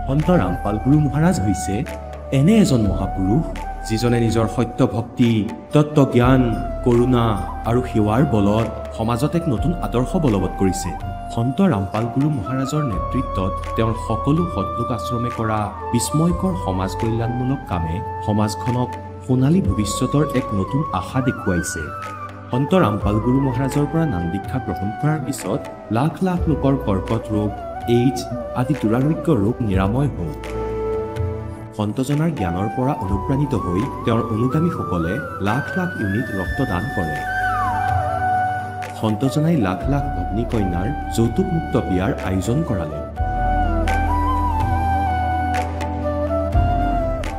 সন্ত ৰামপাল গুৰু মহাৰাজ হৈছে এনে এজন মহাপুৰুষ যিজনে নিজৰ সত্য ভক্তি, তত্ত্ব জ্ঞান, কৰুণা আৰু সেৱাৰ বলত সমাজত এক নতুন আদৰ্শ বলবৎ কৰিছে। সন্ত ৰামপাল গুৰু মহাৰাজৰ নেতৃত্বত তেওঁৰ সকলো সৎলোক আশ্ৰমে কৰা বিস্ময়কৰ সমাজ কল্যাণমূলক কামে সমাজখনক সোণালী ভৱিষ্যতৰ এক নতুন আশা দেখুৱাইছে। সন্ত ৰামপাল গুৰু মহাৰাজৰ পৰা নাম দীক্ষা গ্ৰহণ কৰাৰ পিছত লাখ লাখ লোকৰ কৰ্কট ৰোগ, এইডছ আদি দুৰাৰোগ্য ৰোগ নিৰাময় হ'ল। সন্তজনাৰ জ্ঞানৰ পৰা অনুপ্ৰাণিত হৈ তেওঁৰ অনুগামীসকলে লাখ লাখ ইউনিট ৰক্তদান কৰে। সন্তজনাই লাখ লাখ ভগ্নী কন্যাৰ যৌতুকমুক্ত বিয়াৰ আয়োজন কৰালে।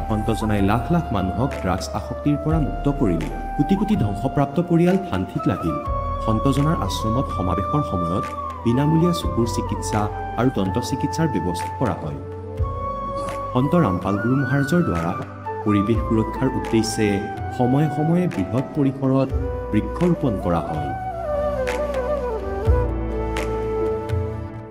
সন্তজনাই লাখ লাখ মানুহক ড্ৰাগছ আসক্তিৰ পৰা মুক্ত কৰিলে। কোটি কোটি ধ্বংসপ্ৰাপ্ত পৰিয়াল শান্তিত লাগিল। সন্তজনাৰ আশ্ৰমত সমাৱেশৰ সময়ত বিনামূলীয়া চকুৰ চিকিৎসা আৰু দন্ত চিকিৎসাৰ ব্যৱস্থা কৰা হয়। সন্ত ৰামপাল গুৰু মহাৰাজৰ দ্বাৰা পৰিৱেশ সুৰক্ষাৰ উদ্দেশ্যে সময়ে সময়ে বৃহৎ পৰিসৰত বৃক্ষৰোপণ কৰা হয়।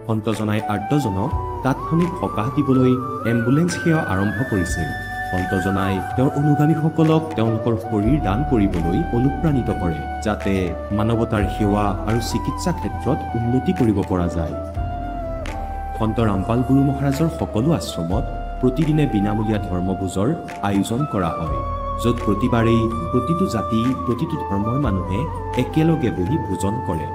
সন্তজনাই আৰ্তজনক তাৎক্ষণিক সকাহ দিবলৈ এম্বুলেন্স সেৱা আৰম্ভ কৰিছিল। সন্তজনাই তেওঁৰ অনুগামীসকলক তেওঁলোকৰ শৰীৰ দান কৰিবলৈ অনুপ্ৰাণিত কৰে, যাতে মানৱতাৰ সেৱা আৰু চিকিৎসা ক্ষেত্ৰত উন্নতি কৰিব পৰা যায়। সন্ত ৰামপাল গুৰু মহাৰাজৰ সকলো আশ্ৰমত প্ৰতিদিনে বিনামূলীয়া ধৰ্মভোজৰ আয়োজন কৰা হয়, য'ত প্ৰতিবাৰেই প্ৰতিটো জাতি, প্ৰতিটো ধৰ্মৰ মানুহে একেলগে বহি ভোজন কৰে।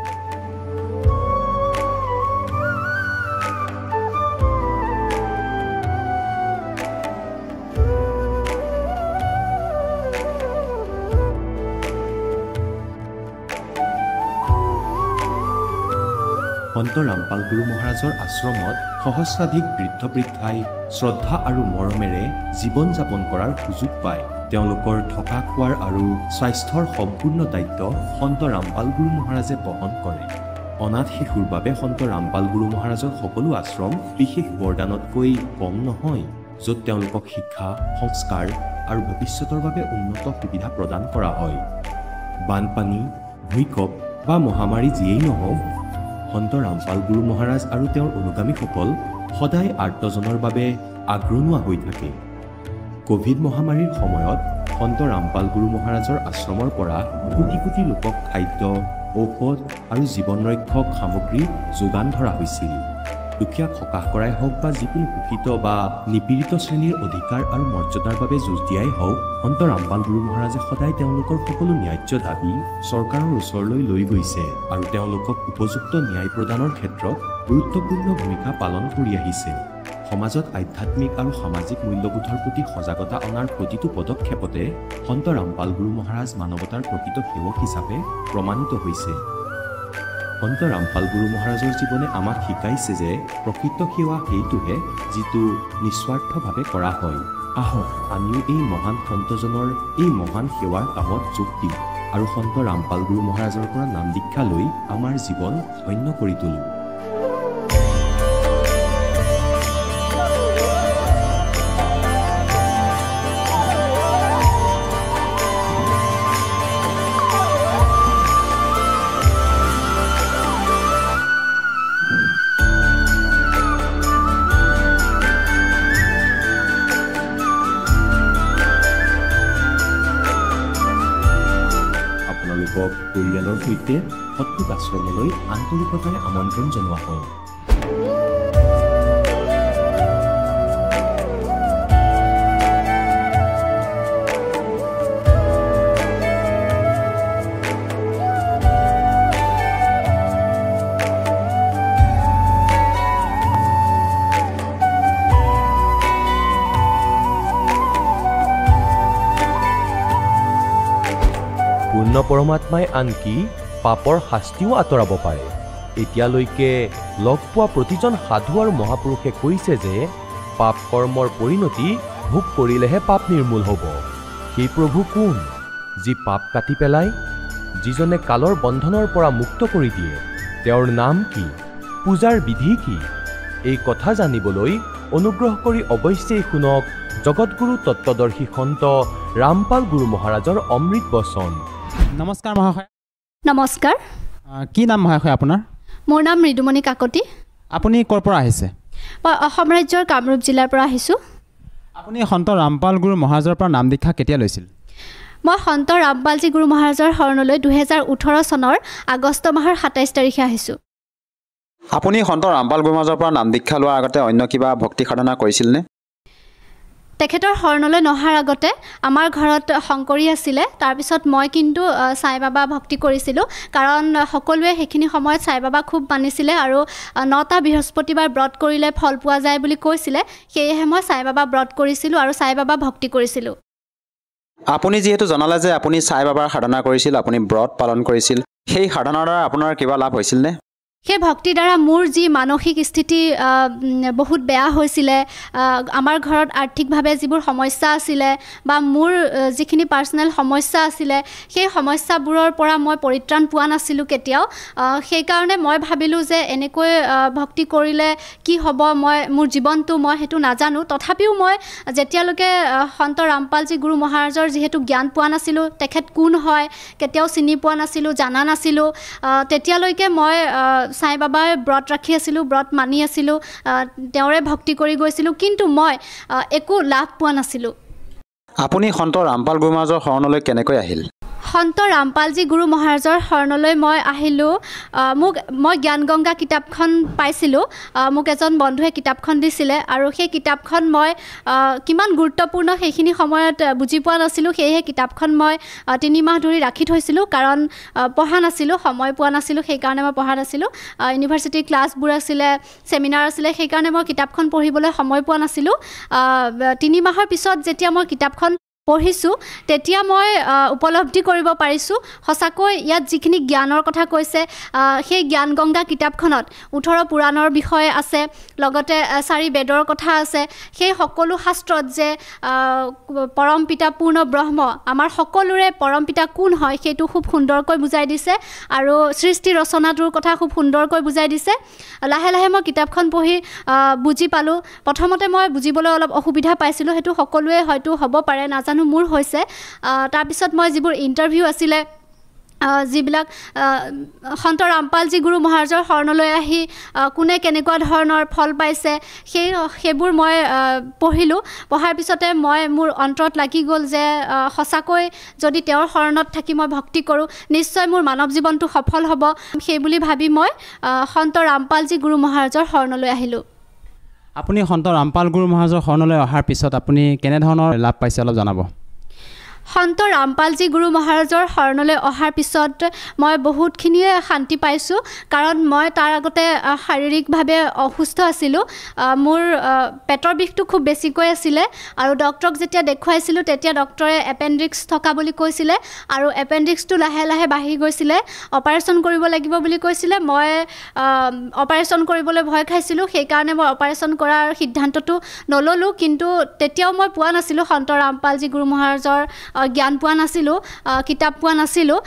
সন্ত ৰামপাল গুৰু মহাৰাজৰ আশ্ৰমত সহস্ৰাধিক বৃদ্ধ বৃদ্ধাই শ্ৰদ্ধা আৰু মৰমেৰে জীৱন যাপন কৰাৰ সুযোগ পায়। তেওঁলোকৰ থকা খোৱাৰ আৰু স্বাস্থ্যৰ সম্পূৰ্ণ দায়িত্ব সন্ত ৰামপাল গুৰু মহাৰাজে বহন কৰে। অনাথ শিশুৰ বাবে সন্ত ৰামপাল গুৰু মহাৰাজৰ সকলো আশ্ৰম বিশেষ বৰদানতকৈ কম নহয়, য'ত তেওঁলোকক শিক্ষা, সংস্কাৰ আৰু ভৱিষ্যতৰ বাবে উন্নত সুবিধা প্ৰদান কৰা হয়। বানপানী, ভূঁইকঁপ বা মহামাৰী যিয়েই নহওক, সন্ত ৰামপাল গুৰু মহাৰাজ আৰু তেওঁৰ অনুগামীসকল সদায় আৰ্তজনৰ বাবে আগ্ৰনোৱা হৈ থাকে। কোভিড মহামাৰীৰ সময়ত সন্ত ৰামপাল গুৰু মহাৰাজৰ আশ্ৰমৰ পৰা কোটি কোটি লোকক খাদ্য, ঔষধ আৰু জীৱন ৰক্ষক সামগ্ৰী যোগান ধৰা হৈছিল। দুখীয়াক সকাহ কৰাই হওক বা যিকোনো শোষিত বা নিপীড়িত শ্ৰেণীৰ অধিকাৰ আৰু মৰ্যাদাৰ বাবে যুঁজ দিয়াই হওক, সন্ত ৰামপাল গুৰু মহাৰাজে সদায় তেওঁলোকৰ সকলো ন্যায্য দাবী চৰকাৰৰ ওচৰলৈ লৈ গৈছে আৰু তেওঁলোকক উপযুক্ত ন্যায় প্ৰদানৰ ক্ষেত্ৰত গুৰুত্বপূৰ্ণ ভূমিকা পালন কৰি আহিছে। সমাজত আধ্যাত্মিক আৰু সামাজিক মূল্যবোধৰ প্ৰতি সজাগতা অনাৰ প্ৰতিটো পদক্ষেপতে সন্ত ৰামপাল গুৰু মহাৰাজ মানৱতাৰ প্ৰকৃত সেৱক হিচাপে প্ৰমাণিত হৈছে। সন্ত ৰামপাল গুৰু মহাৰাজৰ জীৱনে আমাক শিকাইছে যে প্ৰকৃত সেৱা সেইটোহে যিটো নিস্বাৰ্থভাৱে কৰা হয়। আহক আমিও এই মহান সন্তজনৰ এই মহান সেৱাৰ কামত যোগ দিওঁ আৰু সন্ত ৰামপাল গুৰু মহাৰাজৰ পৰা নাম দীক্ষা লৈ আমাৰ জীৱন ধন্য কৰি তোলোঁ। পৰিয়ালৰ সৈতে সৎলোক আশ্ৰমলৈ আন্তৰিকতাৰে আমন্ত্ৰণ জনোৱা হয়। পূৰ্ণ পৰমাত্মাই আনকি পাপৰ শাস্তিও আঁতৰাব পাৰে। এতিয়ালৈকে লগ পোৱা প্ৰতিজন সাধু আৰু মহাপুৰুষে কৈছে যে পাপ কৰ্মৰ পৰিণতি ভোগ কৰিলেহে পাপ নিৰ্মূল হ'ব। সেই প্ৰভু কোন, যি পাপ কাটি পেলায়, যিজনে কালৰ বন্ধনৰ পৰা মুক্ত কৰি দিয়ে? তেওঁৰ নাম কি? পূজাৰ বিধি কি? এই কথা জানিবলৈ অনুগ্ৰহ কৰি অৱশ্যেই শুনক জগতগুৰু তত্ত্বদৰ্শী সন্ত ৰামপাল গুৰু মহাৰাজৰ অমৃত বচন। নমস্কাৰ মহাশয়। নমস্কাৰ। কি নাম মহাশয় আপোনাৰ? মোৰ নাম মৃদুমণি কাকতি। আপুনি ক'ৰ পৰা আহিছে? মই অসম ৰাজ্যৰ কামৰূপ জিলাৰ পৰা আহিছোঁ। আপুনি সন্ত ৰামপাল গুৰু মহাৰাজৰ পৰা নাম দীক্ষা কেতিয়া লৈছিল? মই সন্ত ৰামপালজী গুৰু মহাৰাজৰ শৰণলৈ 2018 চনৰ আগষ্ট মাহৰ 27 তাৰিখে আহিছোঁ। আপুনি সন্ত ৰামপাল গুৰু মহাৰাজৰ পৰা নাম দীক্ষা লোৱাৰ আগতে অন্য কিবা ভক্তি সাধনা কৰিছিলনে? তেখেতৰ শৰণলৈ নহাৰ আগতে আমাৰ ঘৰত শংকৰী আছিলে। তাৰপিছত মই কিন্তু সাই বাবা ভক্তি কৰিছিলোঁ, কাৰণ সকলোৱে সেইখিনি সময়ত সাই বাবা খুব মানিছিলে আৰু 9টা বৃহস্পতিবাৰ ব্ৰত কৰিলে ফল পোৱা যায় বুলি কৈছিলে। সেয়েহে মই সাই বাবা ব্ৰত কৰিছিলোঁ আৰু সাই বাবা ভক্তি কৰিছিলোঁ। আপুনি যিহেতু জনালে যে আপুনি সাই বাবাৰ সাধনা কৰিছিল, আপুনি ব্ৰত পালন কৰিছিল, সেই সাধনাৰ দ্বাৰা আপোনাৰ কিবা লাভ হৈছিলনে? সেই ভক্তিৰ দ্বাৰা মোৰ যি মানসিক স্থিতি বহুত বেয়া হৈছিলে, আমাৰ ঘৰত আৰ্থিকভাৱে যিবোৰ সমস্যা আছিলে বা মোৰ যিখিনি পাৰ্চনেল সমস্যা আছিলে, সেই সমস্যাবোৰৰ পৰা মই পৰিত্ৰাণ পোৱা নাছিলোঁ কেতিয়াও। সেইকাৰণে মই ভাবিলোঁ যে এনেকৈ ভক্তি কৰিলে কি হ'ব, মোৰ জীৱনটো মই সেইটো নাজানো। তথাপিও মই যেতিয়ালৈকে সন্ত ৰামপালজী গুৰু মহাৰাজৰ যিহেতু জ্ঞান পোৱা নাছিলোঁ, তেখেত কোন হয় কেতিয়াও চিনি পোৱা নাছিলোঁ, জানা নাছিলোঁ, তেতিয়ালৈকে মই সাই বাবাৰ ব্ৰত ৰাখি আছিলোঁ, ব্ৰত মানি আছিলোঁ, তেওঁৰে ভক্তি কৰি গৈছিলোঁ, কিন্তু মই একো লাভ পোৱা নাছিলোঁ। আপুনি সন্ত ৰামপাল গুৰু মহাৰাজৰ শৰণলৈ কেনেকৈ আহিল? সন্ত ৰামপালজী গুৰু মহাৰাজৰ শৰণলৈ মই আহিলোঁ, মই জ্ঞান গংগা কিতাপখন পাইছিলোঁ। মোক এজন বন্ধুৱে কিতাপখন দিছিলে আৰু সেই কিতাপখন মই কিমান গুৰুত্বপূৰ্ণ সেইখিনি সময়ত বুজি পোৱা নাছিলোঁ। সেয়েহে কিতাপখন মই 3 মাহ ধৰি ৰাখি থৈছিলোঁ, কাৰণ পঢ়া নাছিলোঁ, সময় পোৱা নাছিলোঁ, সেইকাৰণে মই পঢ়া নাছিলোঁ। ইউনিভাৰ্চিটিৰ ক্লাছবোৰ আছিলে, ছেমিনাৰ আছিলে, সেইকাৰণে মই কিতাপখন পঢ়িবলৈ সময় পোৱা নাছিলোঁ। 3 মাহৰ পিছত যেতিয়া মই কিতাপখন পঢ়িছোঁ, তেতিয়া মই উপলব্ধি কৰিব পাৰিছোঁ সঁচাকৈ ইয়াত যিখিনি জ্ঞানৰ কথা কৈছে, সেই জ্ঞান গংগা কিতাপখনত 18 পুৰাণৰ বিষয়ে আছে, লগতে 4 বেদৰ কথা আছে। সেই সকলো শাস্ত্ৰত যে পৰম পিতা পূৰ্ণ ব্ৰহ্ম, আমাৰ সকলোৰে পৰম পিতা কোন হয় সেইটো খুব সুন্দৰকৈ বুজাই দিছে আৰু সৃষ্টি ৰচনাটোৰ কথা খুব সুন্দৰকৈ বুজাই দিছে। লাহে লাহে মই কিতাপখন পঢ়ি বুজি পালোঁ। প্ৰথমতে মই বুজিবলৈ অলপ অসুবিধা পাইছিলোঁ, সেইটো সকলোৱে হয়তো হ'ব পাৰে, নাজানো, মোৰ হৈছে। তাৰপিছত মই যিবোৰ ইণ্টাৰভিউ আছিলে, যিবিলাক সন্ত ৰামপালজী গুৰু মহাৰাজৰ শৰণলৈ আহি কোনে কেনেকুৱা ধৰণৰ ফল পাইছে, সেইবোৰ মই পঢ়িলোঁ। পঢ়াৰ পিছতে মোৰ অন্তৰত লাগি গ'ল যে সঁচাকৈ যদি তেওঁৰ শৰণত থাকি মই ভক্তি কৰোঁ, নিশ্চয় মোৰ মানৱ জীৱনটো সফল হ'ব। সেইবুলি ভাবি মই সন্ত ৰামপালজী গুৰু মহাৰাজৰ শৰণলৈ আহিলোঁ। আপুনি সন্ত ৰামপাল গুৰু মহাৰাজৰ শৰণলৈ অহাৰ পিছত আপুনি কেনেধৰণৰ লাভ পাইছে অলপ জনাব। সন্ত ৰামপালজী গুৰু মহাৰাজৰ শৰণলৈ অহাৰ পিছত মই বহুতখিনিয়ে শান্তি পাইছোঁ, কাৰণ মই তাৰ আগতে শাৰীৰিকভাৱে অসুস্থ আছিলোঁ। মোৰ পেটৰ বিষটো খুব বেছিকৈ আছিলে আৰু ডক্টৰক যেতিয়া দেখুৱাইছিলোঁ তেতিয়া ডক্টৰে এপেণ্ডিক্স থকা বুলি কৈছিলে আৰু এপেণ্ডিক্সটো লাহে লাহে বাঢ়ি গৈছিলে, অপাৰেশ্যন কৰিব লাগিব বুলি কৈছিলে। মই অপাৰেশ্যন কৰিবলৈ ভয় খাইছিলোঁ, সেইকাৰণে মই অপাৰেশ্যন কৰাৰ সিদ্ধান্তটো নল'লোঁ। কিন্তু তেতিয়াও মই পোৱা নাছিলোঁ সন্ত ৰামপালজী গুৰু মহাৰাজৰ জ্ঞান পোৱা নাছিলোঁ, কিতাপ পোৱা নাছিলোঁ,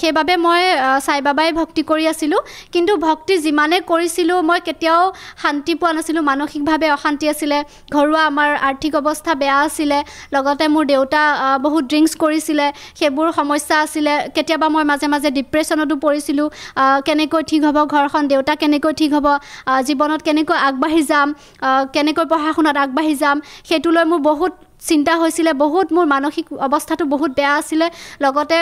সেইবাবে মই সাই বাবাই ভক্তি কৰি আছিলোঁ। কিন্তু ভক্তি যিমানে কৰিছিলোঁ মই কেতিয়াও শান্তি পোৱা নাছিলোঁ, মানসিকভাৱে অশান্তি আছিলে। ঘৰুৱা আমাৰ আৰ্থিক অৱস্থা বেয়া আছিলে, লগতে মোৰ দেউতা বহুত ড্ৰিংকছ কৰিছিলে, সেইবোৰ সমস্যা আছিলে। কেতিয়াবা মই মাজে মাজে ডিপ্ৰেশ্যনতো পৰিছিলোঁ। কেনেকৈ ঠিক হ'ব ঘৰখন, দেউতা কেনেকৈ ঠিক হ'ব, জীৱনত কেনেকৈ আগবাঢ়ি যাম, কেনেকৈ পঢ়া শুনাত আগবাঢ়ি যাম, সেইটো লৈ মোৰ বহুত চিন্তা হৈছিলে। বহুত মোৰ মানসিক অৱস্থাটো বহুত বেয়া আছিলে। লগতে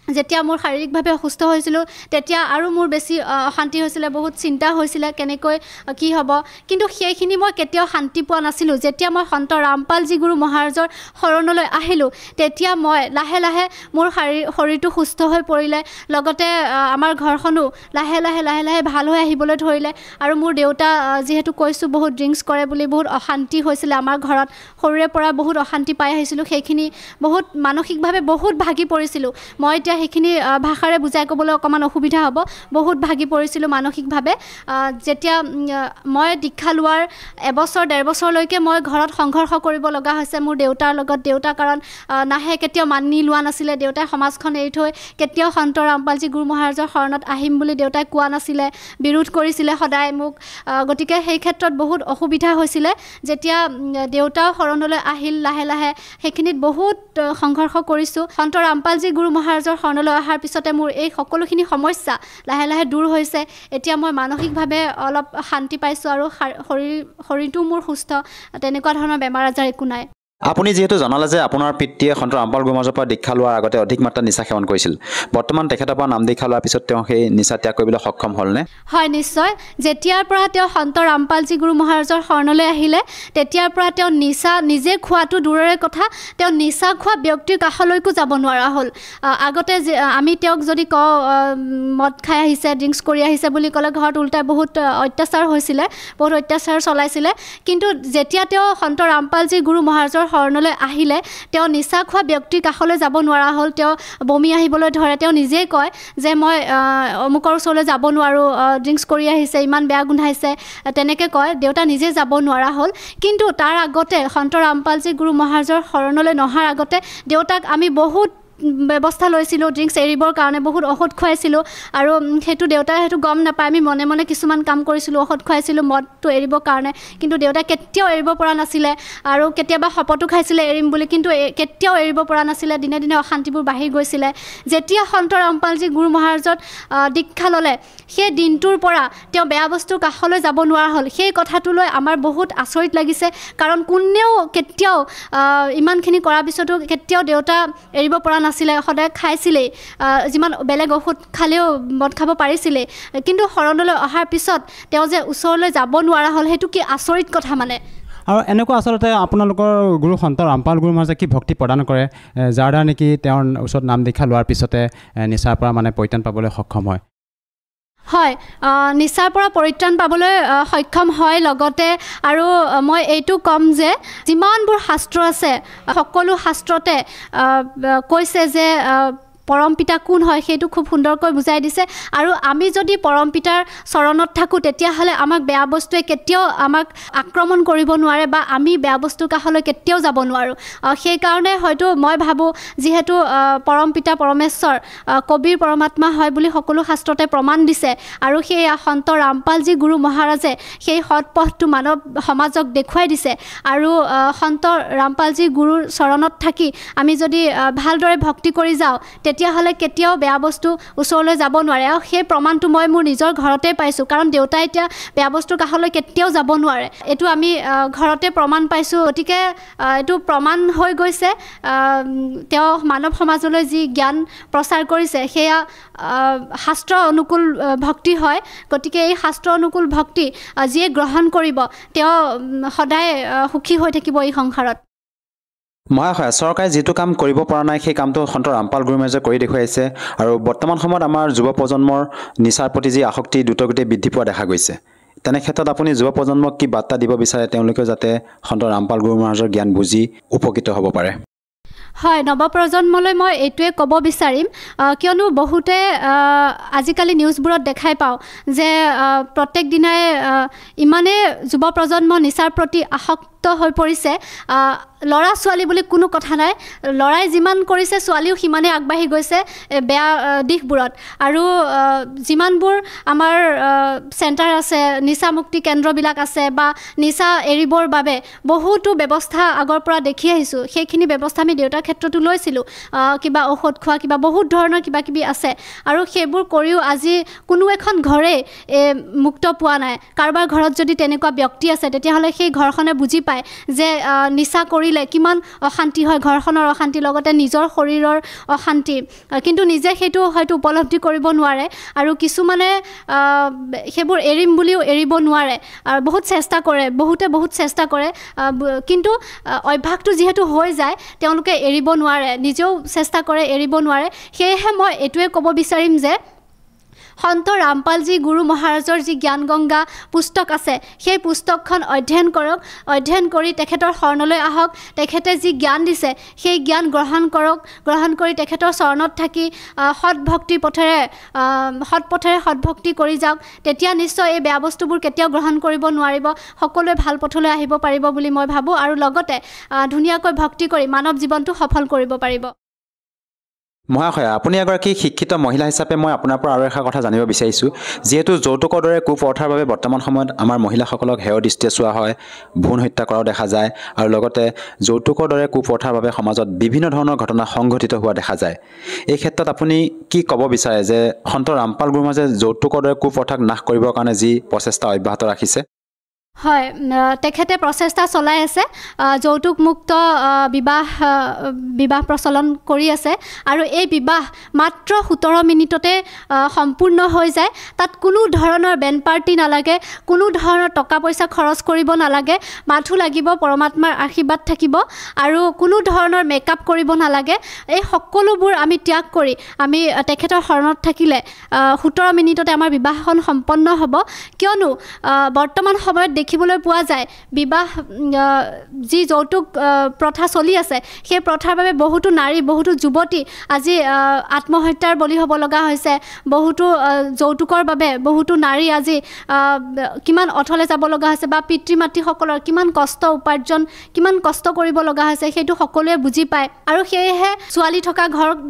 যেতিয়া মোৰ শাৰীৰিকভাৱে অসুস্থ হৈছিলোঁ তেতিয়া আৰু মোৰ বেছি অশান্তি হৈছিলে, বহুত চিন্তা হৈছিলে কেনেকৈ কি হ'ব। কিন্তু সেইখিনি মই কেতিয়াও শান্তি পোৱা নাছিলোঁ। যেতিয়া মই সন্ত ৰামপালজী গুৰু মহাৰাজৰ শৰণলৈ আহিলোঁ তেতিয়া মই লাহে লাহে মোৰ শৰীৰটো সুস্থ হৈ পৰিলে, লগতে আমাৰ ঘৰখনো লাহে লাহে ভাল হৈ আহিবলৈ ধৰিলে। আৰু মোৰ দেউতা যিহেতু কৈছোঁ বহুত ড্ৰিংকছ কৰে বুলি, বহুত অশান্তি হৈছিলে আমাৰ ঘৰত, সৰুৰে পৰা বহুত অশান্তি পাই আহিছিলোঁ। সেইখিনি বহুত মানসিকভাৱে বহুত ভাগি পৰিছিলোঁ। মই এতিয়া সেইখিনি ভাষাৰে বুজাই ক'বলৈ অকণমান অসুবিধা হ'ব, বহুত ভাগি পৰিছিলোঁ মানসিকভাৱে। যেতিয়া মই দীক্ষা লোৱাৰ 1-1.5 বছৰলৈকে মই ঘৰত সংঘৰ্ষ কৰিব লগা হৈছে মোৰ দেউতাৰ লগত। দেউতা কাৰণ নাহে, কেতিয়াও মানি লোৱা নাছিলে। দেউতাই সমাজখন এৰি থৈ কেতিয়াও সন্ত ৰামপালজী গুৰু মহাৰাজৰ শৰণত আহিম বুলি দেউতাই কোৱা নাছিলে, বিৰোধ কৰিছিলে সদায় মোক। গতিকে সেই ক্ষেত্ৰত বহুত অসুবিধা হৈছিলে। যেতিয়া দেউতা শৰণলৈ আহিল লাহে লাহে, সেইখিনিত বহুত সংঘৰ্ষ কৰিছোঁ। সন্ত ৰামপালজী গুৰু মহাৰাজৰ শৰণলৈ অহাৰ পিছতে মোৰ এই সকলোখিনি সমস্যা লাহে লাহে দূৰ হৈছে এতিয়া মই মানসিকভাৱে অলপ শান্তি পাইছোঁ আৰু শৰীৰটো মোৰ সুস্থ তেনেকুৱা ধৰণৰ বেমাৰ আজাৰ একো নাই আপুনি যিহেতু জনালে যে আপোনাৰ পিতৃয়ে সন্ত ৰামপাল গুৰু মহাৰাজৰ পৰা দীক্ষা লোৱাৰ আগতে অধিক মাত্ৰা নিচা সেৱন কৰিছিল বৰ্তমান তেখেতৰ পৰা নাম দীক্ষা লোৱাৰ পিছত তেওঁ সেই নিচা ত্যাগ কৰিবলৈ সক্ষম হ'লনে হয় নিশ্চয় যেতিয়াৰ পৰা তেওঁ সন্ত ৰামপালজী গুৰু মহাৰাজৰ শৰণলৈ আহিলে তেতিয়াৰ পৰা তেওঁ নিচা নিজে খোৱাটো দূৰৰে কথা তেওঁ নিচা খোৱা ব্যক্তিৰ কাষলৈকো যাব নোৱাৰা হ'ল আগতে আমি তেওঁক যদি কওঁ মদ খাই আহিছে ড্ৰিংকছ কৰি আহিছে বুলি ক'লে ঘৰত উল্টাই বহুত অত্যাচাৰ হৈছিলে বহুত অত্যাচাৰ চলাইছিলে কিন্তু যেতিয়া তেওঁ সন্ত ৰামপালজী গুৰু মহাৰাজৰ শৰণলৈ আহিলে তেওঁ নিচা খোৱা ব্যক্তিৰ কাষলৈ যাব নোৱাৰা হ'ল তেওঁ বমি আহিবলৈ ধৰে তেওঁ নিজেই কয় যে মই অমুকৰ ওচৰলৈ যাব নোৱাৰোঁ ড্ৰিংকছ কৰি আহিছে ইমান বেয়া গোন্ধাইছে তেনেকৈ কয় দেউতা নিজে যাব নোৱাৰা হ'ল কিন্তু তাৰ আগতে সন্ত ৰামপালজী গুৰু মহাৰাজৰ শৰণলৈ নহাৰ আগতে দেউতাক আমি বহুত ব্যৱস্থা লৈছিলোঁ ড্ৰিংকছ এৰিবৰ কাৰণে বহুত ঔষধ খুৱাইছিলোঁ আৰু সেইটো দেউতাই সেইটো গম নাপায় আমি মনে মনে কিছুমান কাম কৰিছিলোঁ ঔষধ খুৱাইছিলোঁ মদটো এৰিবৰ কাৰণে কিন্তু দেউতাই কেতিয়াও এৰিব পৰা নাছিলে আৰু কেতিয়াবা শপতো খাইছিলে এৰিম বুলি কিন্তু কেতিয়াও এৰিব পৰা নাছিলে দিনে দিনে অশান্তিবোৰ বাঢ়ি গৈছিলে যেতিয়া সন্ত ৰামপালজী গুৰু মহাৰাজত দীক্ষা ল'লে সেই দিনটোৰ পৰা তেওঁ বেয়া বস্তুৰ কাষলৈ যাব নোৱাৰা হ'ল সেই কথাটোলৈ আমাৰ বহুত আচৰিত লাগিছে কাৰণ কোনেও কেতিয়াও ইমানখিনি কৰাৰ পিছতো কেতিয়াও দেউতা এৰিব পৰা নাছিলে সদায় খাইছিলেই যিমান বেলেগ ঔষধ খালেও মদ খাব পাৰিছিলে কিন্তু শৰণলৈ অহাৰ পিছত তেওঁ যে ওচৰলৈ যাব নোৱাৰা হ'ল সেইটো কি আচৰিত কথা মানে আৰু এনেকুৱা আচলতে আপোনালোকৰ গুৰু সন্ত ৰামপাল গুৰু মহাৰাজে কি ভক্তি প্ৰদান কৰে যাৰ দ্বাৰা নেকি তেওঁৰ ওচৰত নাম দীক্ষা লোৱাৰ পিছতে নিচাৰ পৰা মানে পৰিত্ৰাণ পাবলৈ সক্ষম হয় হয় নিচাৰ পৰা পৰিত্ৰাণ পাবলৈ সক্ষম হয় লগতে আৰু মই এইটো ক'ম যে যিমানবোৰ শাস্ত্ৰ আছে সকলো শাস্ত্ৰতে কৈছে যে পৰম পিতা কোন হয় সেইটো খুব সুন্দৰকৈ বুজাই দিছে আৰু আমি যদি পৰম পিতাৰ চৰণত থাকোঁ তেতিয়াহ'লে আমাক বেয়া বস্তুৱে কেতিয়াও আমাক আক্ৰমণ কৰিব নোৱাৰে বা আমি বেয়া বস্তুৰ কাষলৈ কেতিয়াও যাব নোৱাৰোঁ সেইকাৰণে হয়তো মই ভাবোঁ যিহেতু পৰম পিতা পৰমেশ্বৰ কবিৰ পৰমাত্মা হয় বুলি সকলো শাস্ত্ৰতে প্ৰমাণ দিছে আৰু সেই সন্ত ৰামপালজী গুৰু মহাৰাজে সেই সৎ পথটো মানৱ সমাজক দেখুৱাই দিছে আৰু সন্ত ৰামপালজী গুৰুৰ চৰণত থাকি আমি যদি ভালদৰে ভক্তি কৰি যাওঁ তেতিয়াহ'লে কেতিয়াও বেয়া বস্তু ওচৰলৈ যাব নোৱাৰে আৰু সেই প্ৰমাণটো মই মোৰ নিজৰ ঘৰতে পাইছোঁ কাৰণ দেউতাই এতিয়া বেয়া বস্তুৰ কাষলৈ কেতিয়াও যাব নোৱাৰে এইটো আমি ঘৰতে প্ৰমাণ পাইছোঁ গতিকে এইটো প্ৰমাণ হৈ গৈছে তেওঁ মানৱ সমাজলৈ যি জ্ঞান প্ৰচাৰ কৰিছে সেয়া শাস্ত্ৰ অনুকূল ভক্তি হয় গতিকে এই শাস্ত্ৰ অনুকূল ভক্তি যিয়ে গ্ৰহণ কৰিব তেওঁ সদায় সুখী হৈ থাকিব এই সংসাৰত মহাশয় চৰকাৰে যিটো কাম কৰিব পৰা নাই সেই কামটো সন্ত ৰামপাল গুৰু মহাৰাজে কৰি দেখুৱাইছে আৰু বৰ্তমান সময়ত আমাৰ যুৱ প্ৰজন্মৰ নিচাৰ প্ৰতি যি আসক্তি দ্ৰুতগতিত বৃদ্ধি পোৱা দেখা গৈছে তেনে ক্ষেত্ৰত আপুনি যুৱ প্ৰজন্মক কি বাৰ্তা দিব বিচাৰে তেওঁলোকেও যাতে সন্ত ৰামপাল গুৰু মহাৰাজৰ জ্ঞান বুজি উপকৃত হ'ব পাৰে হয় নৱপ্ৰজন্মলৈ মই এইটোৱে ক'ব বিচাৰিম কিয়নো বহুতে আজিকালি নিউজবোৰত দেখাই পাওঁ যে প্ৰত্যেক দিনাই ইমানে যুৱ প্ৰজন্ম নিচাৰ প্ৰতি আসক্ত হৈ পৰিছে ল'ৰা ছোৱালী বুলি কোনো কথা নাই ল'ৰাই যিমান কৰিছে ছোৱালীও সিমানে আগবাঢ়ি গৈছে বেয়া দিশবোৰত আৰু যিমানবোৰ আমাৰ চেণ্টাৰ আছে নিচামুক্তি কেন্দ্ৰবিলাক আছে বা নিচা এৰিবৰ বাবে বহুতো ব্যৱস্থা আগৰ পৰা দেখি আহিছোঁ সেইখিনি ব্যৱস্থা আমি দেউতাৰ ক্ষেত্ৰতো লৈছিলোঁ কিবা ঔষধ খোৱা কিবা বহুত ধৰণৰ কিবা কিবি আছে আৰু সেইবোৰ কৰিও আজি কোনো এখন ঘৰে মুক্ত পোৱা নাই কাৰোবাৰ ঘৰত যদি তেনেকুৱা ব্যক্তি আছে তেতিয়াহ'লে সেই ঘৰখনে বুজি পায় যে নিচা কৰিলে কিমান অশান্তি হয় ঘৰখনৰ অশান্তি লগতে নিজৰ শৰীৰৰ অশান্তি কিন্তু নিজে সেইটো হয়তো উপলব্ধি কৰিব নোৱাৰে আৰু কিছুমানে সেইবোৰ এৰিম বুলিও এৰিব নোৱাৰে আৰু বহুত চেষ্টা কৰে বহুতে বহুত চেষ্টা কৰে কিন্তু অভ্যাসটো যিহেতু হৈ যায় তেওঁলোকে এৰিব নোৱাৰে নিজেও চেষ্টা কৰে এৰিব নোৱাৰে সেয়েহে মই এইটোৱে ক'ব বিচাৰিম যে সন্ত ৰামপালজী গুৰু মহাৰাজৰ যি জ্ঞান গংগা পুস্তক আছে সেই পুস্তকখন অধ্যয়ন কৰক অধ্যয়ন কৰি তেখেতৰ শৰণলৈ আহক তেখেতে যি জ্ঞান দিছে সেই জ্ঞান গ্ৰহণ কৰক গ্ৰহণ কৰি তেখেতৰ চৰণত থাকি সৎ পথেৰে সৎভক্তি কৰি যাওক তেতিয়া নিশ্চয় এই বেয়া বস্তুবোৰ কেতিয়াও গ্ৰহণ কৰিব নোৱাৰিব সকলোৱে ভাল পথলৈ আহিব পাৰিব বুলি মই ভাবোঁ আৰু লগতে ধুনীয়াকৈ ভক্তি কৰি মানৱ জীৱনটো সফল কৰিব পাৰিব মহাশয়া, আপুনি এগৰাকী শিক্ষিত মহিলা হিচাপে মই আপোনাৰ পৰা আৰু এষাৰ কথা জানিব বিচাৰিছোঁ। যিহেতু যৌতুকৰ দৰে কুপ্ৰথাৰ বাবে বৰ্তমান সময়ত আমাৰ মহিলাসকলক হেয় দৃষ্টিৰে চোৱা হয়, ভ্ৰূণ হত্যা কৰাও দেখা যায়, আৰু লগতে যৌতুকৰ দৰে কুপ্ৰথাৰ বাবে সমাজত বিভিন্ন ধৰণৰ ঘটনা সংঘটিত হোৱা দেখা যায়। এই ক্ষেত্ৰত আপুনি কি ক'ব বিচাৰে যে সন্ত ৰামপাল গুৰুমহাৰাজে যৌতুকৰ দৰে কুপ্ৰথাক নাশ কৰিবৰ কাৰণে যি প্ৰচেষ্টা অব্যাহত ৰাখিছে? হয়, তেখেতে প্ৰচেষ্টা চলাই আছে, যৌতুকমুক্ত বিবাহ প্ৰচলন কৰি আছে, আৰু এই বিবাহ মাত্ৰ 17 মিনিটতে সম্পূৰ্ণ হৈ যায়। তাত কোনো ধৰণৰ বেণ্ড পাৰ্টি নালাগে, কোনো ধৰণৰ টকা পইচা খৰচ কৰিব নালাগে, মাথো লাগিব পৰমাত্মাৰ আশীৰ্বাদ থাকিব, আৰু কোনো ধৰণৰ মেকআপ কৰিব নালাগে। এই সকলোবোৰ আমি ত্যাগ কৰি আমি তেখেতৰ শৰণত থাকিলে 17 মিনিটতে আমাৰ বিবাহখন সম্পন্ন হ'ব। কিয়নো বৰ্তমান সময়ত দেখিবলৈ পোৱা যায় বিবাহ যি যৌতুক প্ৰথা চলি আছে, সেই প্ৰথাৰ বাবে বহুতো নাৰী, বহুতো যুৱতী আজি আত্মহত্যাৰ বলি হ'ব লগা হৈছে। বহুতো যৌতুকৰ বাবে বহুতো নাৰী আজি কিমান অথলে যাব লগা হৈছে, বা পিতৃ মাতৃসকলৰ কিমান কষ্ট উপাৰ্জন, কিমান কষ্ট কৰিব লগা হৈছে, সেইটো সকলোৱে বুজি পায়। আৰু সেয়েহে ছোৱালী থকা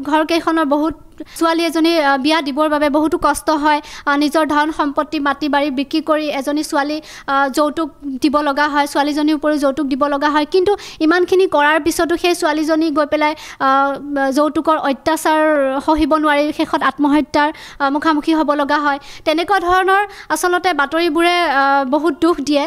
ঘৰকেইখনৰ বহুত ছোৱালী এজনী বিয়া দিবৰ বাবে বহুতো কষ্ট হয়। নিজৰ ধন সম্পত্তি মাটি বাৰী বিক্ৰী কৰি এজনী ছোৱালী যৌতুক দিব লগা হয়, ছোৱালীজনীৰ উপৰিও যৌতুক দিব লগা হয়। কিন্তু ইমানখিনি কৰাৰ পিছতো সেই ছোৱালীজনী গৈ পেলাই যৌতুকৰ অত্যাচাৰ সহিব নোৱাৰি শেষত আত্মহত্যাৰ মুখামুখি হ'ব লগা হয়। তেনেকুৱা ধৰণৰ আচলতে বাতৰিবোৰে বহুত দুখ দিয়ে।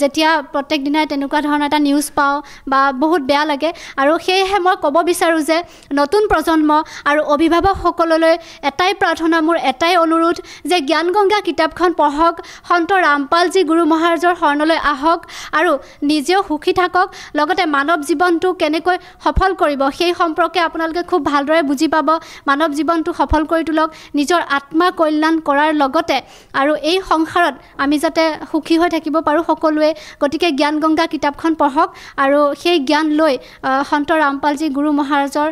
যেতিয়া প্ৰত্যেক দিনাই তেনেকুৱা ধৰণৰ এটা নিউজ পাওঁ বা বহুত বেয়া লাগে। আৰু সেয়েহে মই ক'ব বিচাৰোঁ যে নতুন প্ৰজন্ম আৰু অভিভাৱকসকললৈ এটাই প্ৰাৰ্থনা, মোৰ এটাই অনুৰোধ যে জ্ঞানগংগা কিতাপখন পঢ়ক, সন্ত ৰামপালজী গুৰু মহাৰাজৰ শৰণলৈ আহক, আৰু নিজেও সুখী থাকক, লগতে মানৱ জীৱনটো কেনেকৈ সফল কৰিব সেই সম্পৰ্কে আপোনালোকে খুব ভালদৰে বুজি পাব। মানৱ জীৱনটো সফল কৰি তোলক, নিজৰ আত্মা কল্যাণ কৰাৰ লগতে আৰু এই সংসাৰত আমি যাতে সুখী হৈ থাকিব পাৰোঁ সকলোৱে। গতিকে জ্ঞানগংগা কিতাপখন পঢ়ক আৰু সেই জ্ঞান লৈ সন্ত ৰামপালজী গুৰু মহাৰাজৰ